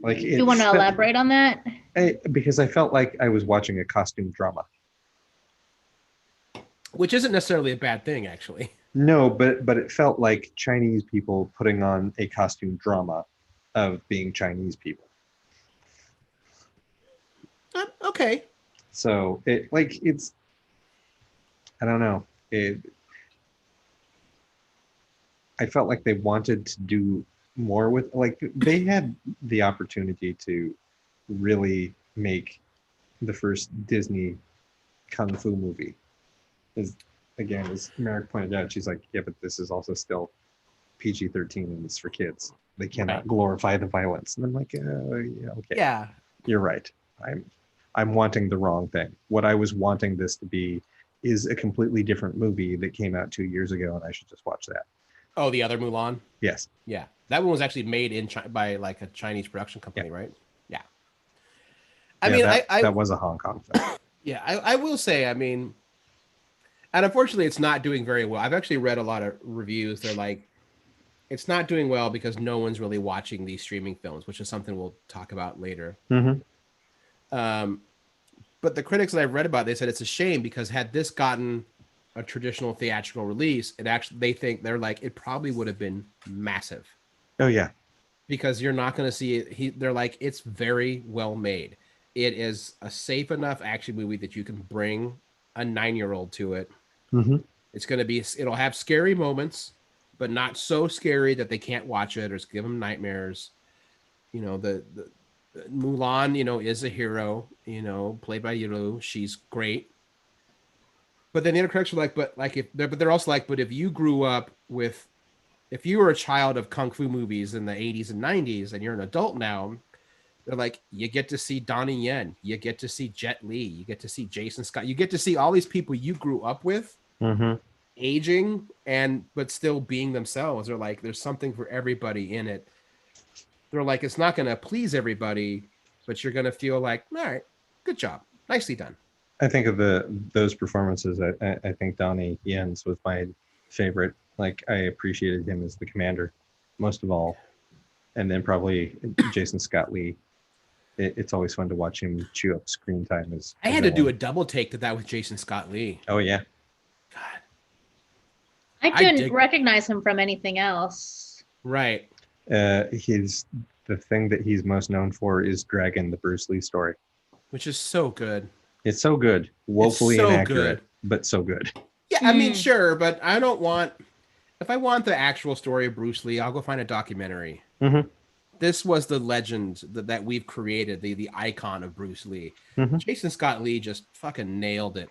Like, You want to elaborate on that? Because I felt like I was watching a costume drama. Which isn't necessarily a bad thing, actually. No, but it felt like Chinese people putting on a costume drama of being Chinese people. Okay. So it's I don't know. I felt like they wanted to do more with, like, they had the opportunity to really make the first Disney kung fu movie. As again, as Merrick pointed out, she's like, yeah, but this is also still PG-13 and it's for kids. They cannot glorify the violence. And I'm like, yeah, okay, Yeah, you're right. I'm wanting the wrong thing. What I was wanting this to be is a completely different movie that came out 2 years ago, and I should just watch that. Oh, the other Mulan? Yes. Yeah. That one was actually made in by like a Chinese production company, right? Yeah. I mean, that was a Hong Kong film. Yeah, I will say, I mean, and unfortunately it's not doing very well. I've actually read a lot of reviews. They're like, it's not doing well because no one's really watching these streaming films, which is something we'll talk about later. Um, but the critics that I've read about, they said it's a shame because had this gotten a traditional theatrical release, it actually, they think, they're like, it probably would have been massive. Oh yeah, because you're not going to see it. They're like, it's very well made. It is a safe enough action movie that you can bring a 9-year-old to it. It's going to be, it'll have scary moments, but not so scary that they can't watch it or give them nightmares. You know, the Mulan, you know, is a hero, you know, played by Yiru. She's great. But then the other critics are like, but like if they're, but they're also like, but if you grew up with, if you were a child of kung fu movies in the 80s and 90s and you're an adult now, they're like, you get to see Donnie Yen, you get to see Jet Li, you get to see Jason Scott, you get to see all these people you grew up with aging and but still being themselves. They're like, there's something for everybody in it. They're like, it's not going to please everybody, but you're going to feel like, all right, good job, nicely done. I think of those performances. I think Donnie Yen's was my favorite. Like, I appreciated him as the commander most of all, and then probably Jason Scott Lee. It's always fun to watch him chew up screen time. As I had to do a double take to that with Jason Scott Lee. Oh yeah, God, I didn't recognize him from anything else. Right. He's the thing that he's most known for is Dragon, the Bruce Lee story, which is so good. It's so good, woefully so inaccurate, good. But so good. Yeah, I mean, sure, but I don't want. If I want the actual story of Bruce Lee, I'll go find a documentary. This was the legend that we've created, the icon of Bruce Lee. Jason Scott Lee just fucking nailed it.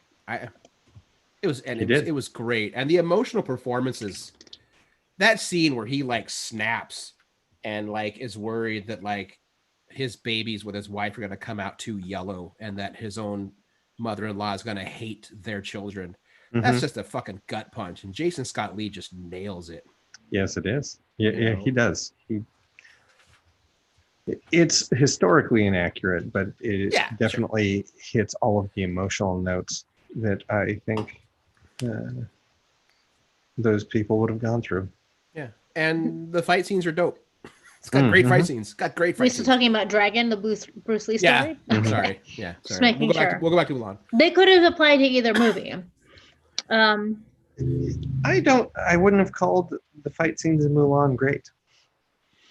It was great, and the emotional performances. That scene where he like snaps and like is worried that like his babies with his wife are going to come out too yellow and that his own mother-in-law is going to hate their children. That's just a fucking gut punch. And Jason Scott Lee just nails it. Yes, it is. Yeah, he does. It's historically inaccurate, but it definitely hits all of the emotional notes that I think those people would have gone through. Yeah. And the fight scenes are dope. It's got great fight scenes. It's got great fight scenes. We're still talking about Dragon, the Bruce Lee story? Yeah. Okay. Sorry. Yeah. Sorry. Just making sure. We'll go back to Mulan. They could have applied to either movie. I wouldn't have called the fight scenes in Mulan great.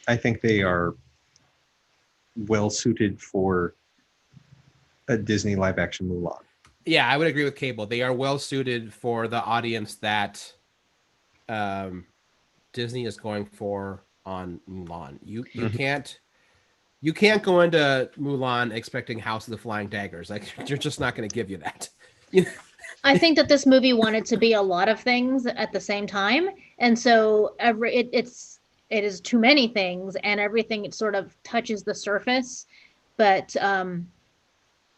I think they are well suited for a Disney live action Mulan. Yeah, I would agree with Cable. They are well suited for the audience that Disney is going for on Mulan. You can't go into Mulan expecting House of the Flying Daggers. Like, you're just not going to give you that. I think that this movie wanted to be a lot of things at the same time, and so it is too many things, and everything it sort of touches the surface, but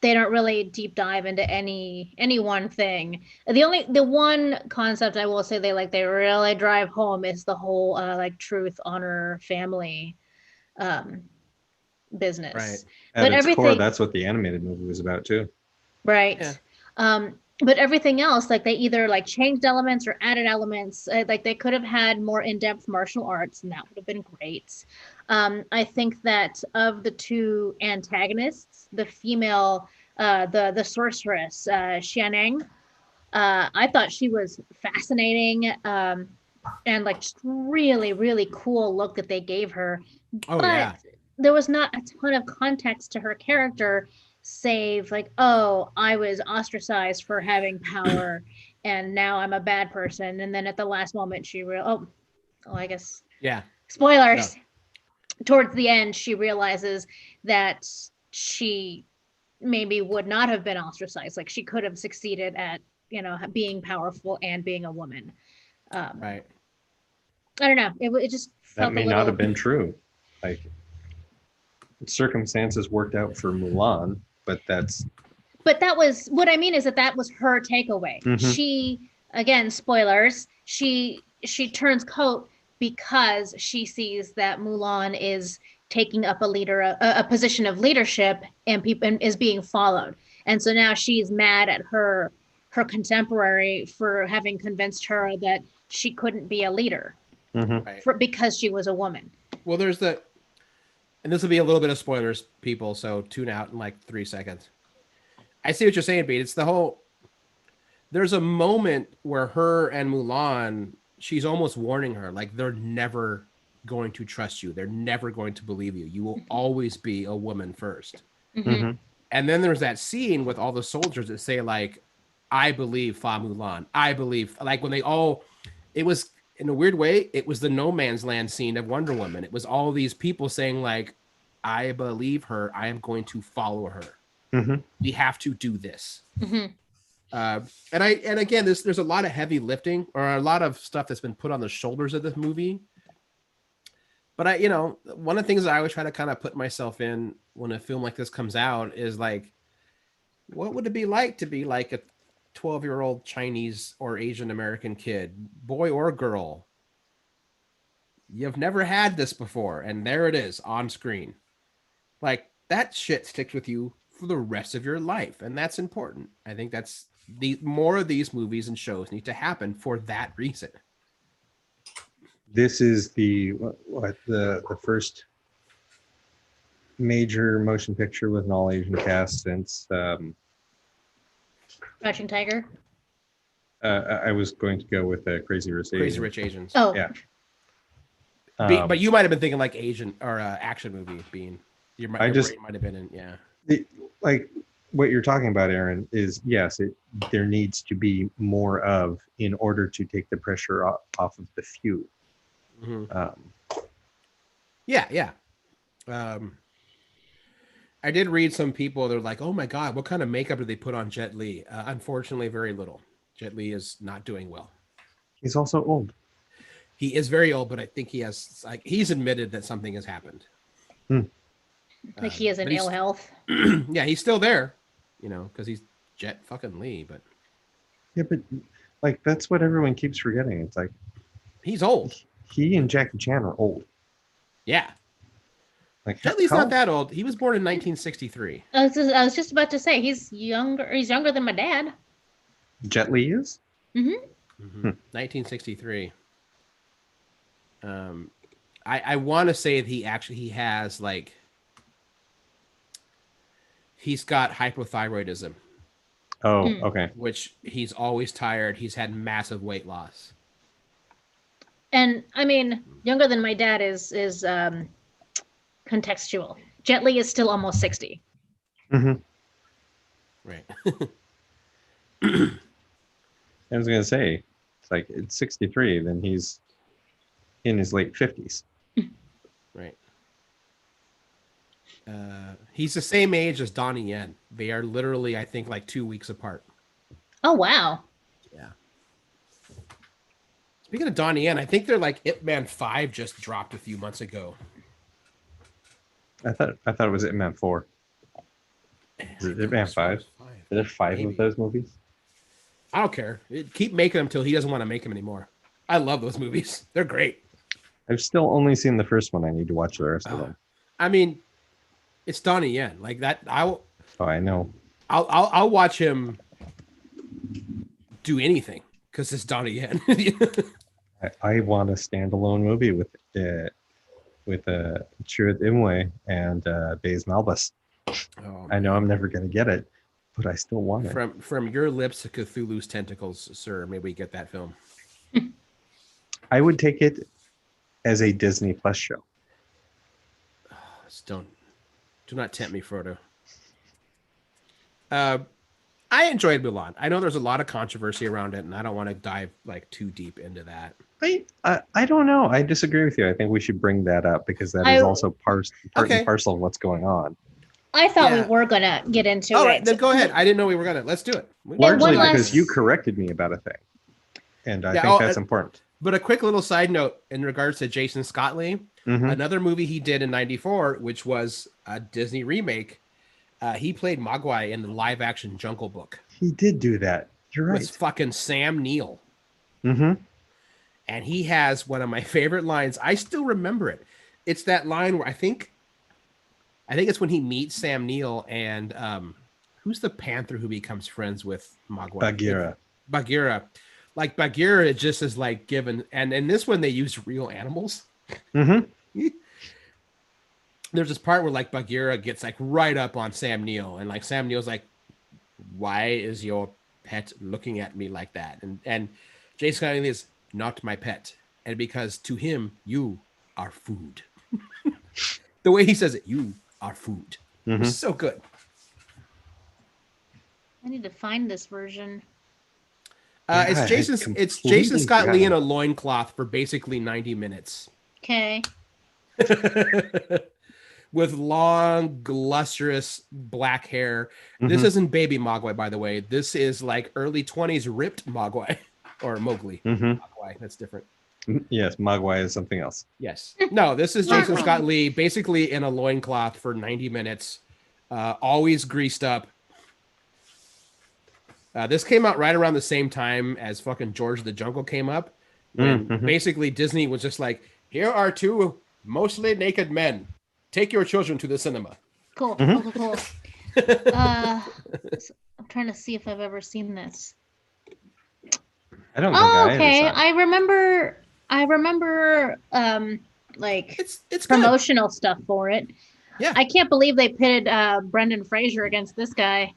they don't really deep dive into any one thing. The one concept I will say they really drive home is the whole like truth, honor, family business. Right. At its core, that's what the animated movie was about too. Right. Yeah. But everything else, like they either like changed elements or added elements. Like they could have had more in-depth martial arts, and that would have been great. I think that of the two antagonists, the female, the sorceress, Xianeng, I thought she was fascinating, and like just really, really cool look that they gave her. Oh, but there was not a ton of context to her character. save, like, oh, I was ostracized for having power and now I'm a bad person. And then at the last moment, oh, I guess, Yeah. spoilers. No. Towards the end, she realizes that she maybe would not have been ostracized. Like, she could have succeeded at, being powerful and being a woman. Right. I don't know. It just That felt may a little... not have been true. Like, circumstances worked out for Mulan, but that was what I mean, is that was her takeaway. She, again, spoilers, she turns coat because she sees that Mulan is taking up a position of leadership and is being followed. And so now she's mad at her contemporary for having convinced her that she couldn't be a leader because she was a woman. Well, and this will be a little bit of spoilers, people, so tune out in like 3 seconds. I see what you're saying, Beat. It's there's a moment where her and Mulan, she's almost warning her, like, they're never going to trust you. They're never going to believe you. You will always be a woman first. And then there's that scene with all the soldiers that say, like, I believe Fa Mulan. I believe, like, when it was, in a weird way, it was the no man's land scene of Wonder Woman. It was all these people saying, like, I believe her. I am going to follow her. We have to do this. And again, there's a lot of heavy lifting, or a lot of stuff that's been put on the shoulders of this movie. But one of the things that I always try to kind of put myself in when a film like this comes out is, like, what would it be like to be like a 12-year-old Chinese or Asian American kid, boy or girl? You've never had this before, and there it is on screen. Like, that shit sticks with you for the rest of your life, and that's important. I think that's more of these movies and shows need to happen for that reason. This is the first major motion picture with an all Asian cast since Crouching Tiger. I was going to go with Crazy Rich Asians. Oh yeah. But you might have been thinking like Asian or action movie being. Your brain might have been in like what you're talking about, Aaron, is yes, there needs to be more of, in order to take the pressure off of the few. Yeah. I did read some people, they're like, oh my God, what kind of makeup did they put on Jet Li? Unfortunately, very little. Jet Li is not doing well. He's also old. He is very old, but I think he's admitted that something has happened. Like he is in ill health. Yeah, he's still there, because he's Jet fucking Li, but. Yeah, but like, that's what everyone keeps forgetting. It's like, he's old. He and Jackie Chan are old. Yeah. Like, Jet Li's not that old. He was born in 1963. I was just about to say, he's younger. He's younger than my dad. Jet Li is? 1963. I want to say that he has, like, he's got hypothyroidism. Oh, okay. Which he's always tired. He's had massive weight loss. And I mean, younger than my dad is contextual. Jet Li is still almost 60. Right. I was gonna say, it's like, it's 63, then he's in his late 50s. Right. He's the same age as Donnie Yen. They are literally, I think, like 2 weeks apart. Oh wow. Yeah. Speaking of Donnie Yen, I think they're like Ip Man 5 just dropped a few months ago. I thought it was Ip Man 4. Is it Ip Man 5? Are there 5 of those movies? I don't care. Keep making them till he doesn't want to make them anymore. I love those movies. They're great. I've still only seen the first one. I need to watch the rest of them. I mean, it's Donnie Yen. Like that. Oh, I know. I'll watch him do anything because it's Donnie Yen. I want a standalone movie with Chirrut Imwe and Baze Malbus. Oh, I know I'm never going to get it, but I still want it. From your lips to Cthulhu's tentacles, sir. Maybe we get that film. I would take it as a Disney Plus show. Do not tempt me, Frodo. I enjoyed Mulan. I know there's a lot of controversy around it, and I don't want to dive like too deep into that. I don't know. I disagree with you. I think we should bring that up because that is I also part Okay. and parcel of what's going on. I thought we Yeah. were gonna get into All it. right, then go ahead. I didn't know we were gonna. Let's do it. Largely one because last- you corrected me about a thing, and I Yeah, think that's important. But a quick little side note in regards to Jason Scott Lee, Mhm. another movie he did in '94, which was a Disney remake. He played Mogwai in the live-action Jungle Book. He did do that. You're It right. was fucking Sam Neill. Mm-hmm. And he has one of my favorite lines. I still remember it. It's that line where I think it's when he meets Sam Neill and who's the panther who becomes friends with Mogwai? Bagheera. Bagheera. Like Bagheera just is like given, and in this one they use real animals. Mm-hmm. There's this part where like Bagheera gets like right up on Sam Neill, and like Sam Neill's like, "Why is your pet looking at me like that?" And Jason Scott Lee is not my pet, and because to him you are food. The way he says it, you are food. Mm-hmm. It's so good. I need to find this version. It's I Jason completely Scott Lee in forgot. a loincloth for basically 90 minutes. Okay. With long, lustrous black hair. This Mhm. isn't baby Mogwai, by the way. This is like early 20s ripped Mogwai or Mowgli. Mhm. Mogwai, that's different. Yes, Mogwai is something else. Yes. No, this is Jason Scott Lee basically in a loincloth for 90 minutes, always greased up. This came out right around the same time as fucking George of the Jungle came up, when Mhm. basically Disney was just like, here are two mostly naked men. Take your children to the cinema. Cool. Mhm. Cool. I'm trying to see if I've ever seen this. I don't think Oh, I okay. ever saw it. I remember like It's good. promotional stuff for it. Yeah. I can't believe they pitted Brendan Fraser against this guy.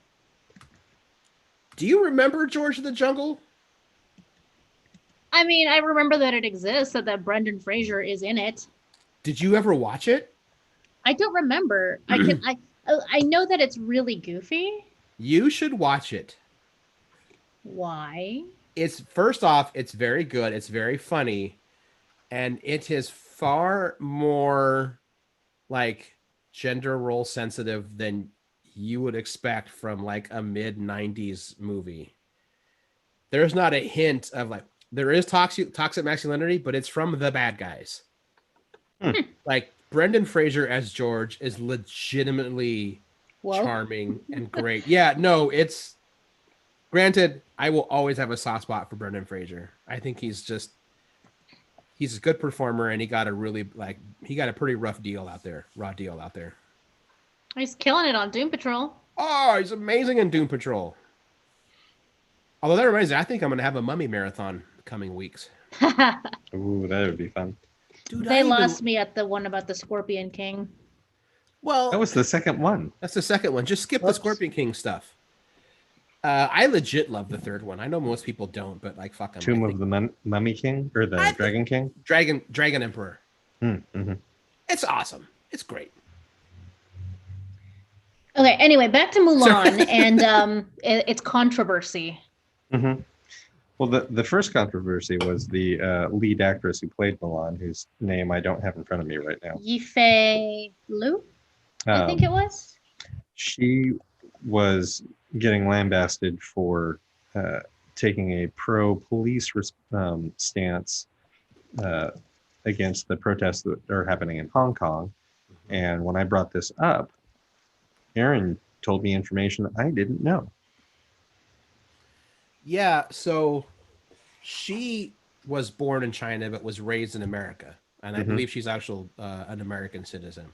Do you remember George of the Jungle? I mean, I remember that it exists, that Brendan Fraser is in it. Did you ever watch it? I don't remember. I know that it's really goofy. You should watch it. Why? It's first off, it's very good. It's very funny, and it is far more like gender role sensitive than you would expect from like a mid 90s movie. There's not a hint of like, there is toxic masculinity, but it's from the bad guys. Like Brendan Fraser as George is legitimately Well, charming and great. Yeah, no, it's granted, I will always have a soft spot for Brendan Fraser. I think he's a good performer, and he got a pretty raw deal out there. he's killing it on Doom Patrol. Oh, he's amazing in Doom Patrol. Although that reminds me, I think I'm gonna have a Mummy marathon coming weeks. Ooh, that would be fun. Dude, They lost me at the one about the Scorpion King. Well, That was the second one. that's the second one. Just skip the Whoops. Scorpion King stuff. I legit love the third one. I know most people don't, but like fuck 'em. Tomb of the Mummy King or the Dragon King. Dragon Emperor. Mm-hmm. It's awesome. It's great. Okay, anyway, back to Mulan and its controversy. Mm-hmm. Well, the first controversy was the lead actress who played Mulan, whose name I don't have in front of me right now. Yifei Liu, I think it was. She was getting lambasted for taking a pro-police stance against the protests that are happening in Hong Kong. And when I brought this up, Aaron told me information I didn't know. Yeah, so she was born in China but was raised in America, and I believe she's actually an American citizen.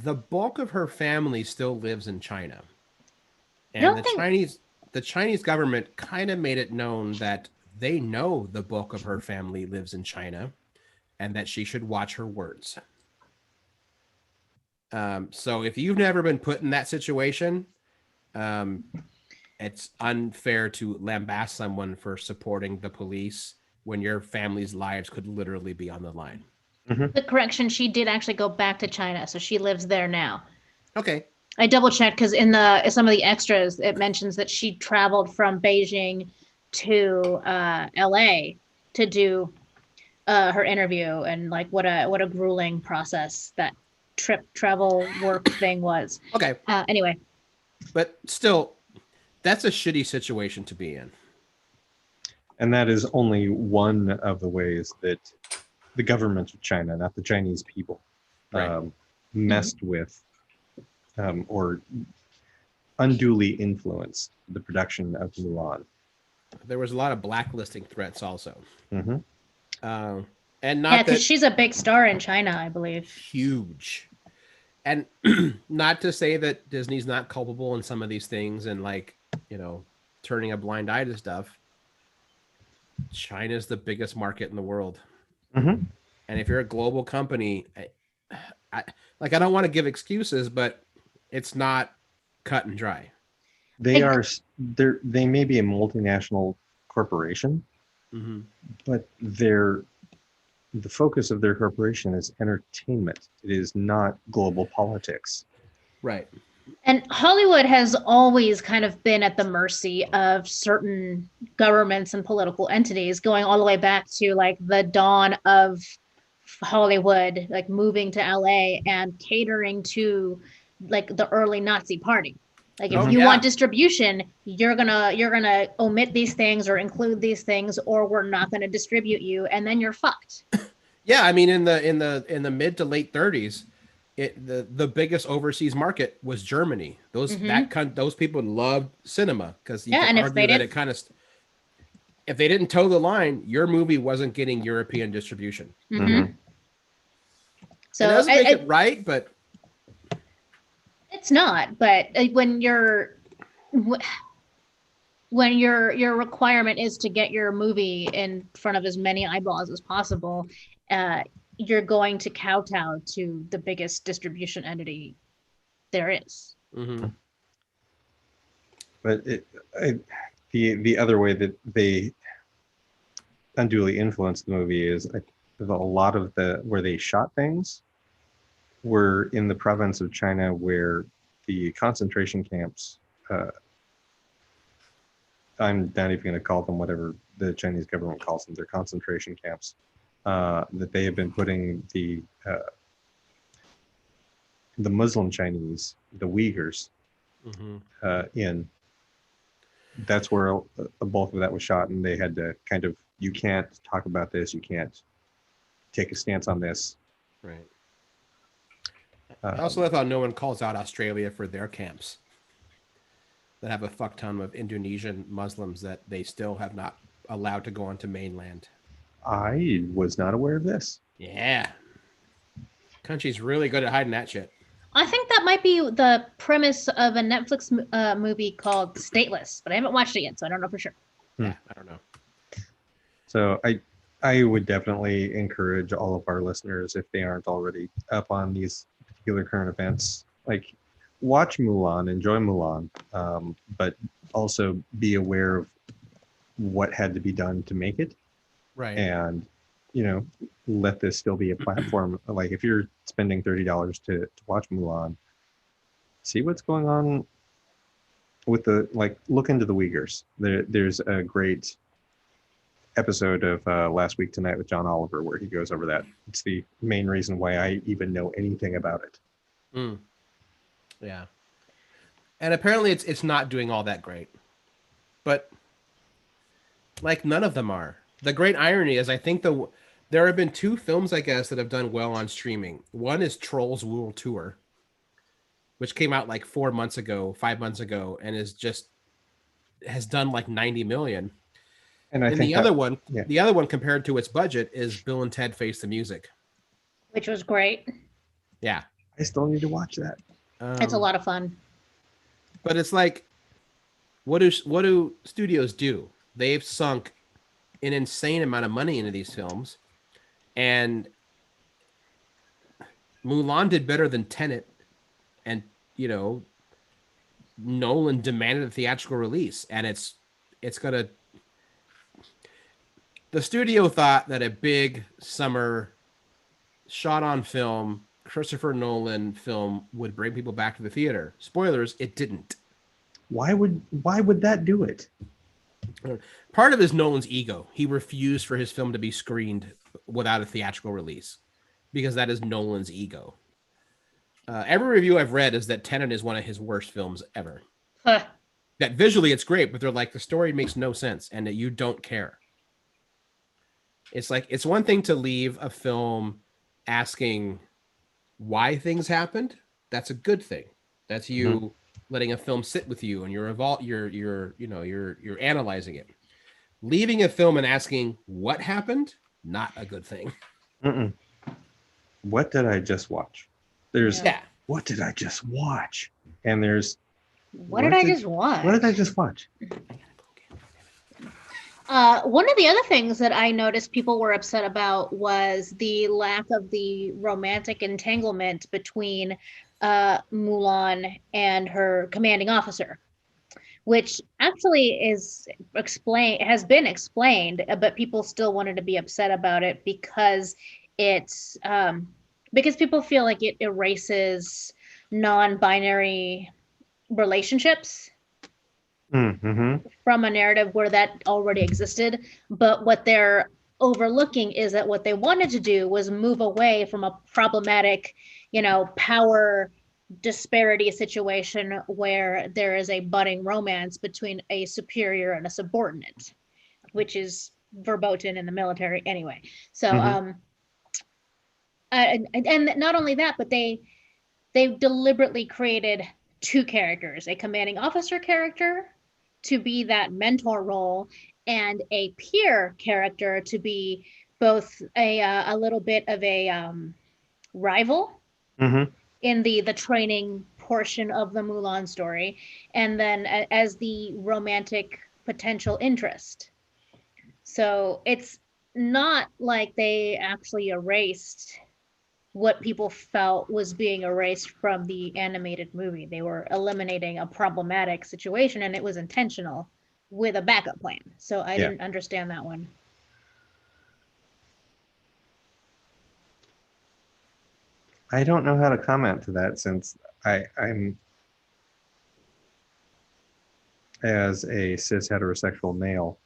The bulk of her family still lives in China, and the Chinese government kind of made it known that they know the bulk of her family lives in China, and that she should watch her words. So if you've never been put in that situation, it's unfair to lambast someone for supporting the police when your family's lives could literally be on the line. The correction, she did actually go back to China, so she lives there now. Okay. I double checked because in some of the extras it mentions that she traveled from Beijing to LA to do her interview, and like what a grueling process that travel work thing was. Okay, Anyway, but still, that's a shitty situation to be in. And that is only one of the ways that the government of China, not the Chinese people, Right. messed with or unduly influenced the production of Mulan. There was a lot of blacklisting threats also. Mm-hmm. And yeah, not because that she's a big star in China, I believe. huge. And not to say that Disney's not culpable in some of these things and like, turning a blind eye to stuff. China's the biggest market in the world. Mm-hmm. And if you're a global company, I don't want to give excuses, but it's not cut and dry. They are they may be a multinational corporation, Mm-hmm. but the focus of their corporation is entertainment. It is not global politics. Right. And Hollywood has always kind of been at the mercy of certain governments and political entities, going all the way back to like the dawn of Hollywood, like moving to LA and catering to like the early Nazi party. Like if Oh you want yeah. distribution, you're gonna omit these things or include these things, or we're not gonna distribute you, and then you're fucked. Yeah, I mean in the mid to late 30s, the biggest overseas market was Germany. Those people loved cinema because you Yeah, could and if argue they that did, it kind of, if they didn't toe the line, your movie wasn't getting European distribution. Mm-hmm. It So doesn't make it right, but it's not. But when your requirement is to get your movie in front of as many eyeballs as possible, uh, you're going to kowtow to the biggest distribution entity there is. mm-hmm. But the other way that they unduly influenced the movie is a lot of the where they shot things were in the province of China where the concentration camps. I'm not even going to call them whatever the Chinese government calls them. Their concentration camps that they have been putting the Muslim Chinese, the Uyghurs, Mm-hmm. in. That's where a bulk of that was shot, and they had to kind of, you can't talk about this, you can't take a stance on this. Right. I also thought no one calls out Australia for their camps that have a fuck ton of Indonesian Muslims that they still have not allowed to go onto mainland. I was not aware of this. Yeah. Country's really good at hiding that shit. I think that might be the premise of a Netflix movie called Stateless, but I haven't watched it yet, so I don't know for sure. Yeah, I don't know. So I would definitely encourage all of our listeners, if they aren't already up on these particular current events, like watch Mulan, enjoy Mulan, but also be aware of what had to be done to make it. Right. And, let this still be a platform. Like if you're spending $30 to watch Mulan, see what's going on with look into the Uyghurs. There's a great episode of Last Week Tonight with John Oliver where he goes over that. It's the main reason why I even know anything about it. Mm. Yeah. And apparently it's not doing all that great. But like none of them are. The great irony is I think there have been two films, I guess, that have done well on streaming. One is Trolls World Tour, which came out like 5 months ago, and has done like 90 million. And the other one compared to its budget is Bill and Ted Face the Music, which was great. Yeah. I still need to watch that. It's a lot of fun. But it's like, what do studios do? They've sunk an insane amount of money into these films, and Mulan did better than Tenet, and Nolan demanded a theatrical release, and it's gonna. The studio thought that a big summer shot on film Christopher Nolan film would bring people back to the theater. Spoilers, it didn't. Why would that do it? Part of his Nolan's ego. He refused for his film to be screened without a theatrical release because that is Nolan's ego. Every review I've read is that Tenet is one of his worst films ever. Huh. That visually it's great, but they're like the story makes no sense and that you don't care. It's like it's one thing to leave a film asking why things happened. That's a good thing. That's you letting a film sit with you and you're analyzing it. Leaving a film and asking what happened, not a good thing. Mm-mm. What did I just watch? There's what did I just watch? And there's what did I just watch? What did I just watch? One of the other things that I noticed people were upset about was the lack of the romantic entanglement between Mulan and her commanding officer, which actually has been explained, but people still wanted to be upset about it because because people feel like it erases non-binary relationships from a narrative where that already existed. But what they're overlooking is that what they wanted to do was move away from a problematic, power disparity situation where there is a budding romance between a superior and a subordinate, which is verboten in the military anyway. So, and not only that, but they deliberately created two characters, a commanding officer character to be that mentor role and a peer character to be both a little bit of a rival in the training portion of the Mulan story, and then as the romantic potential interest. So it's not like they actually erased what people felt was being erased from the animated movie. They were eliminating a problematic situation, and it was intentional with a backup plan. So I didn't understand that one. I don't know how to comment to that since I'm as a cis heterosexual male,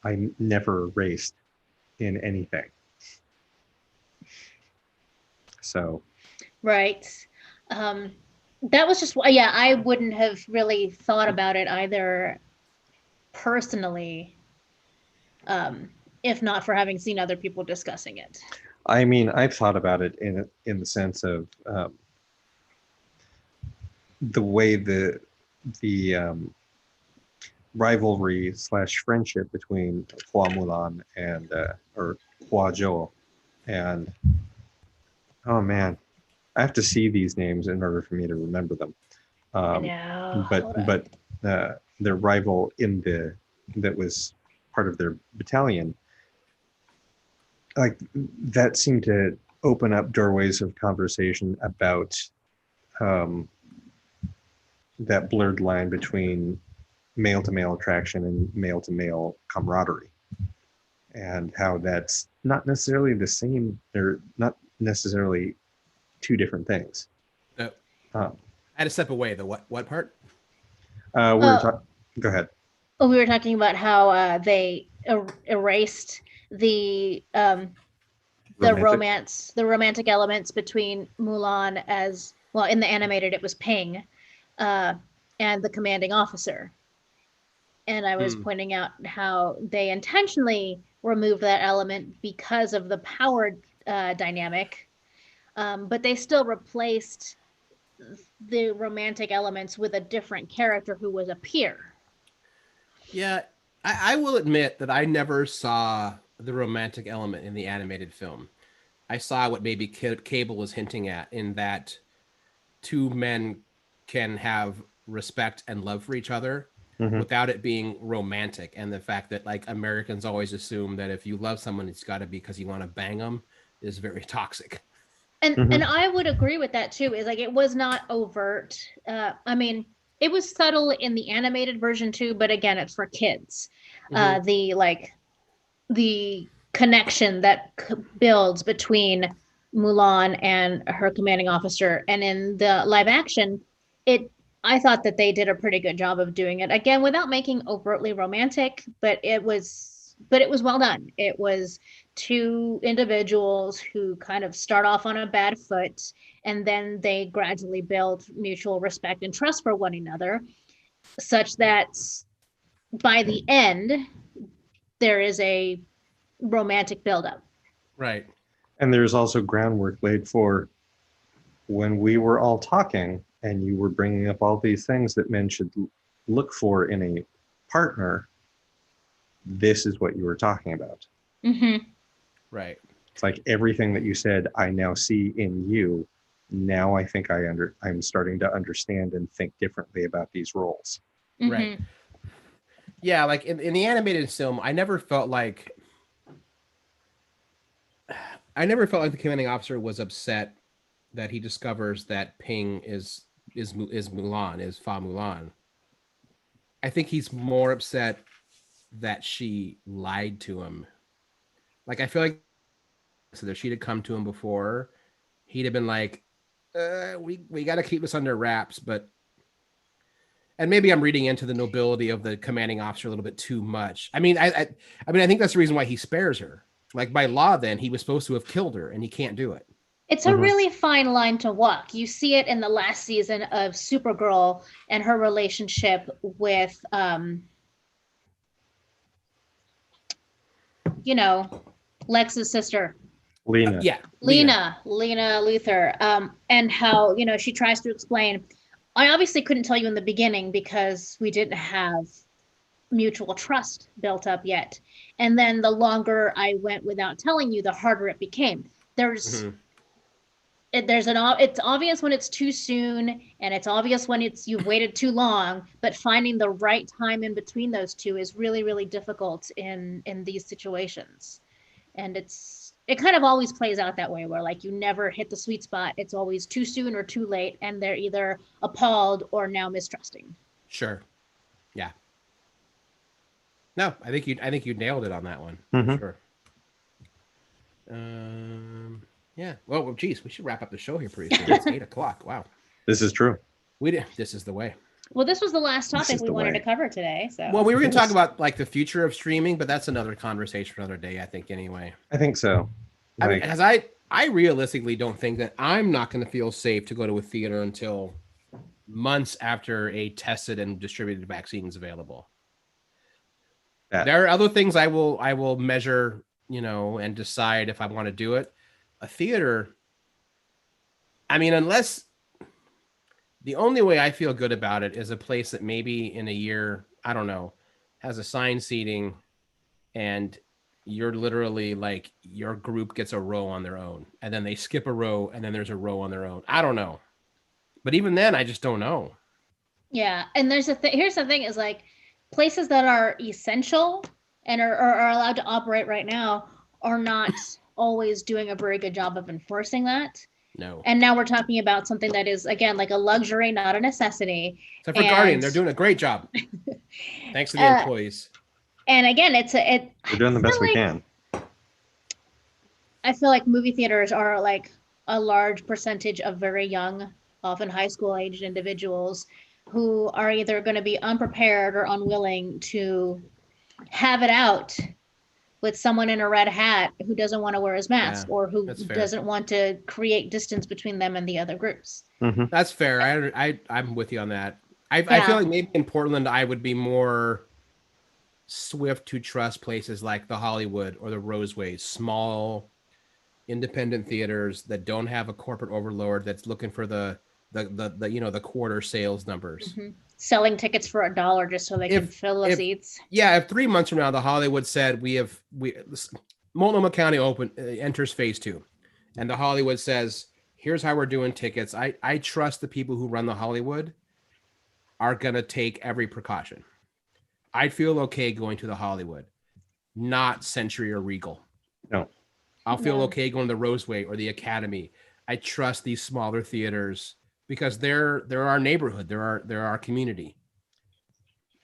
I'm never erased in anything. So right. That was just I wouldn't have really thought about it either personally, if not for having seen other people discussing it. I mean, I've thought about it in the sense of the way the rivalry / friendship between Hua Mulan and or Hua Zhou and oh man, I have to see these names in order for me to remember them. I know. But their rival that was part of their battalion, like that seemed to open up doorways of conversation about that blurred line between male to male attraction and male to male camaraderie, and how that's not necessarily the same. They're not necessarily two different things. No. I had to step away. The what part? Go ahead. We were talking about how they erased the romantic elements between Mulan as well. In the animated, it was Ping, and the commanding officer. And I was pointing out how they intentionally removed that element because of the power dynamic, but they still replaced the romantic elements with a different character who was a peer. Yeah, I will admit that I never saw the romantic element in the animated film. I saw what maybe Cable was hinting at, in that two men can have respect and love for each other without it being romantic, and the fact that like Americans always assume that if you love someone, it's got to be because you want to bang them is very toxic. And I would agree with that too. Is like it was not overt. I mean, it was subtle in the animated version too, but again, it's for kids. The connection that builds between Mulan and her commanding officer. And in the live action, it I thought that they did a pretty good job of doing it. Again, without making overtly romantic, but it was well done. It was two individuals who kind of start off on a bad foot and then they gradually build mutual respect and trust for one another such that by the end there is a romantic buildup. Right. And there's also groundwork laid for when we were all talking and you were bringing up all these things that men should look for in a partner. This is what you were talking about. Mm-hmm. Right. It's like everything that you said, I now see in you. Now I think I'm starting to understand and think differently about these roles. Mm-hmm. Right. Yeah, like in the animated film, I never felt like the commanding officer was upset that he discovers that Ping is Mulan, is Fa Mulan. I think he's more upset that she lied to him. Like I feel like so if she'd have come to him before, he'd have been like, we got to keep this under wraps. But and maybe I'm reading into the nobility of the commanding officer a little bit too much. I mean, I think that's the reason why he spares her. Like by law, then he was supposed to have killed her, and he can't do it. It's a really fine line to walk. You see it in the last season of Supergirl and her relationship with, Lex's sister. Lena. Yeah. Lena Luthor. And how, she tries to explain, I obviously couldn't tell you in the beginning because we didn't have mutual trust built up yet. And then the longer I went without telling you, the harder it became. It's obvious when it's too soon and it's obvious when you've waited too long, but finding the right time in between those two is really, really difficult in these situations. And it kind of always plays out that way where like you never hit the sweet spot. It's always too soon or too late and they're either appalled or now mistrusting. Sure. Yeah. No, I think you nailed it on that one. Mm-hmm. Sure. Yeah. Well, geez, we should wrap up the show here pretty soon. It's 8:00. Wow. This is true. This is the way. Well, this was the last topic we wanted to cover today. So. Well, we were going to talk about like the future of streaming, but that's another conversation for another day, I think. Anyway. I think so. I mean, as I realistically don't think that I'm not going to feel safe to go to a theater until months after a tested and distributed vaccine is available. There are other things I will measure, and decide if I want to do it. A theater, I mean, unless the only way I feel good about it is a place that maybe in a year, I don't know, has assigned seating and you're literally like your group gets a row on their own and then they skip a row and then there's a row on their own. I don't know. But even then, I just don't know. Yeah. And here's the thing is like places that are essential and are allowed to operate right now are not always doing a very good job of enforcing that. No. And now we're talking about something that is, again, like a luxury, not a necessity. Except for Guardian, they're doing a great job. Thanks to the employees. And again, we're doing the best we can. I feel like movie theaters are like a large percentage of very young, often high school aged individuals who are either going to be unprepared or unwilling to have it out with someone in a red hat who doesn't want to wear his mask or who doesn't want to create distance between them and the other groups. Mm-hmm. That's fair. I'm with you on that. I feel like maybe in Portland, I would be more swift to trust places like the Hollywood or the Roseways, small independent theaters that don't have a corporate overlord that's looking for the quarter sales numbers. Mm-hmm. Selling tickets for $1 just so they can fill the seats. Yeah, if 3 months from now the Hollywood said Multnomah County enters phase 2, and the Hollywood says, "Here's how we're doing tickets." I trust the people who run the Hollywood are gonna take every precaution. I'd feel okay going to the Hollywood, not Century or Regal. No, I'll feel okay going to the Roseway or the Academy. I trust these smaller theaters. Because they're our neighborhood, they're our community.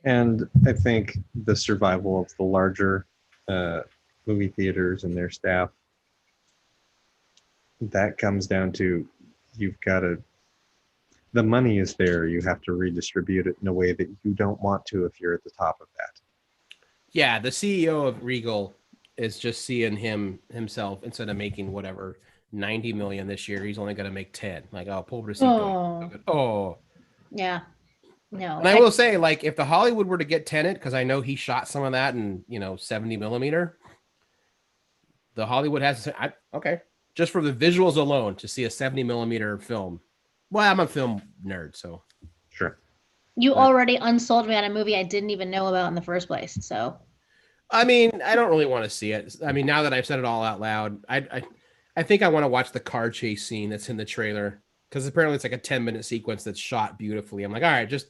And I think the survival of the larger movie theaters and their staff that comes down to you've got to the money is there. You have to redistribute it in a way that you don't want to if you're at the top of that. Yeah, the CEO of Regal is just seeing himself instead of making whatever 90 million this year, he's only going to make 10. Like, oh, pobrecito. Oh. Yeah. No. And I will say, like, if the Hollywood were to get Tenet, because I know he shot some of that in 70 millimeter, the Hollywood has okay. Just for the visuals alone, to see a 70 millimeter film. Well, I'm a film nerd, so sure. You already unsold me on a movie I didn't even know about in the first place. So, I mean, I don't really want to see it. I mean, now that I've said it all out loud, I think I want to watch the car chase scene that's in the trailer because apparently it's like a 10-minute sequence that's shot beautifully. I'm like, all right, just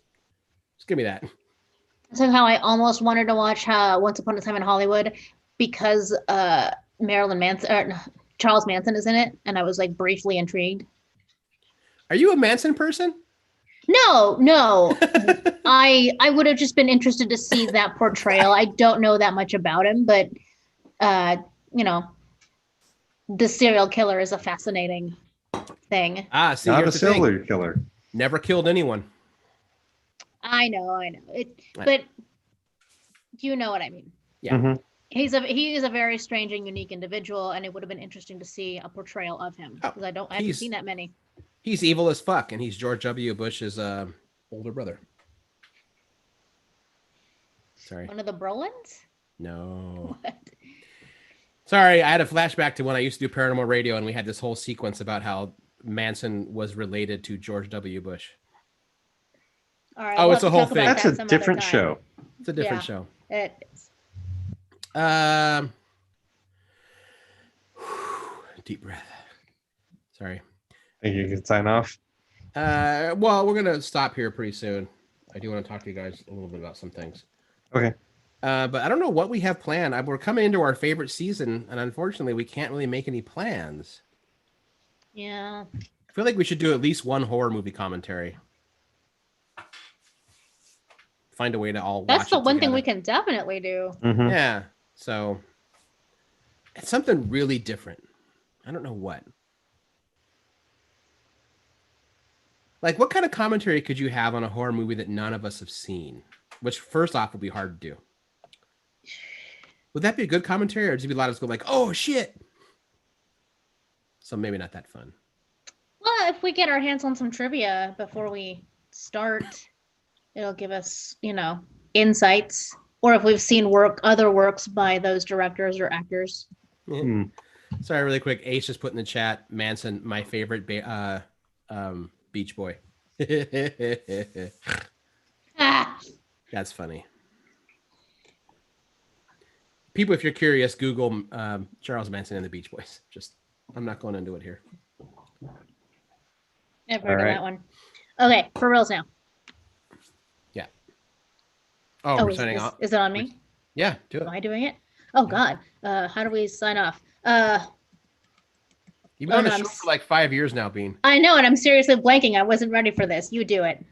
give me that. that's how I almost wanted to watch Once Upon a Time in Hollywood because Marilyn Manson or Charles Manson is in it, and I was like briefly intrigued. Are you a Manson person? No. I would have just been interested to see that portrayal. I don't know that much about him, but the serial killer is a fascinating thing. See, not a serial killer. Never killed anyone. I know. But you know what I mean. Yeah. Mm-hmm. He is a very strange and unique individual, and it would have been interesting to see a portrayal of him because I haven't seen that many. He's evil as fuck, and he's George W. Bush's older brother. Sorry. One of the Brolins? No. What? Sorry, I had a flashback to when I used to do paranormal radio, and we had this whole sequence about how Manson was related to George W. Bush. All right. It's a whole thing. That's a different show. It's a different show. It is. Deep breath. Sorry. Think you can sign off? Well, we're gonna stop here pretty soon. I do want to talk to you guys a little bit about some things. Okay. But I don't know what we have planned. We're coming into our favorite season, and unfortunately, we can't really make any plans. Yeah. I feel like we should do at least one horror movie commentary. Find a way to all watch That's the one thing we can definitely do. Mm-hmm. Yeah. So it's something really different. I don't know what. Like, what kind of commentary could you have on a horror movie that none of us have seen? Which, first off, would be hard to do. Would that be a good commentary, or does it be a lot of us go like, "Oh shit"? So maybe not that fun. Well, if we get our hands on some trivia before we start, it'll give us, insights. Or if we've seen other works by those directors or actors. Mm. Sorry, really quick. Ace just put in the chat, Manson, my favorite Beach Boy. That's funny. People, if you're curious, Google Charles Manson and the Beach Boys. I'm not going into it here. Never heard of that one. Okay, for reals now. Yeah. Oh, we're signing off. Is it on me? Yeah, do it. Am I doing it? Oh, God. How do we sign off? You've been on the show for like 5 years now, Bean. I know, and I'm seriously blanking. I wasn't ready for this. You do it.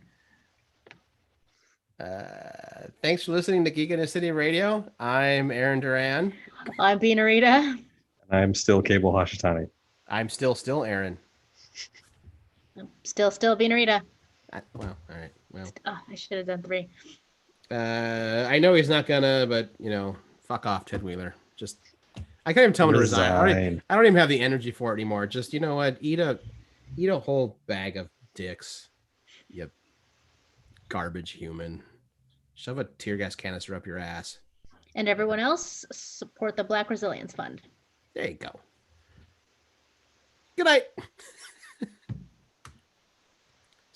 Thanks for listening to Geek in the City Radio. I'm Aaron Duran. I'm Bean Arita. I'm still Cable Hashitani. I'm still Aaron. I'm still Bean Arita. Well, all right. Well, I should have done 3. I know he's not gonna, but fuck off, Ted Wheeler. I can't even tell him to resign. I don't even have the energy for it anymore. Just, you know what? Eat a whole bag of dicks. You garbage human. Shove a tear gas canister up your ass. And everyone else, support the Black Resilience Fund. There you go. Good night.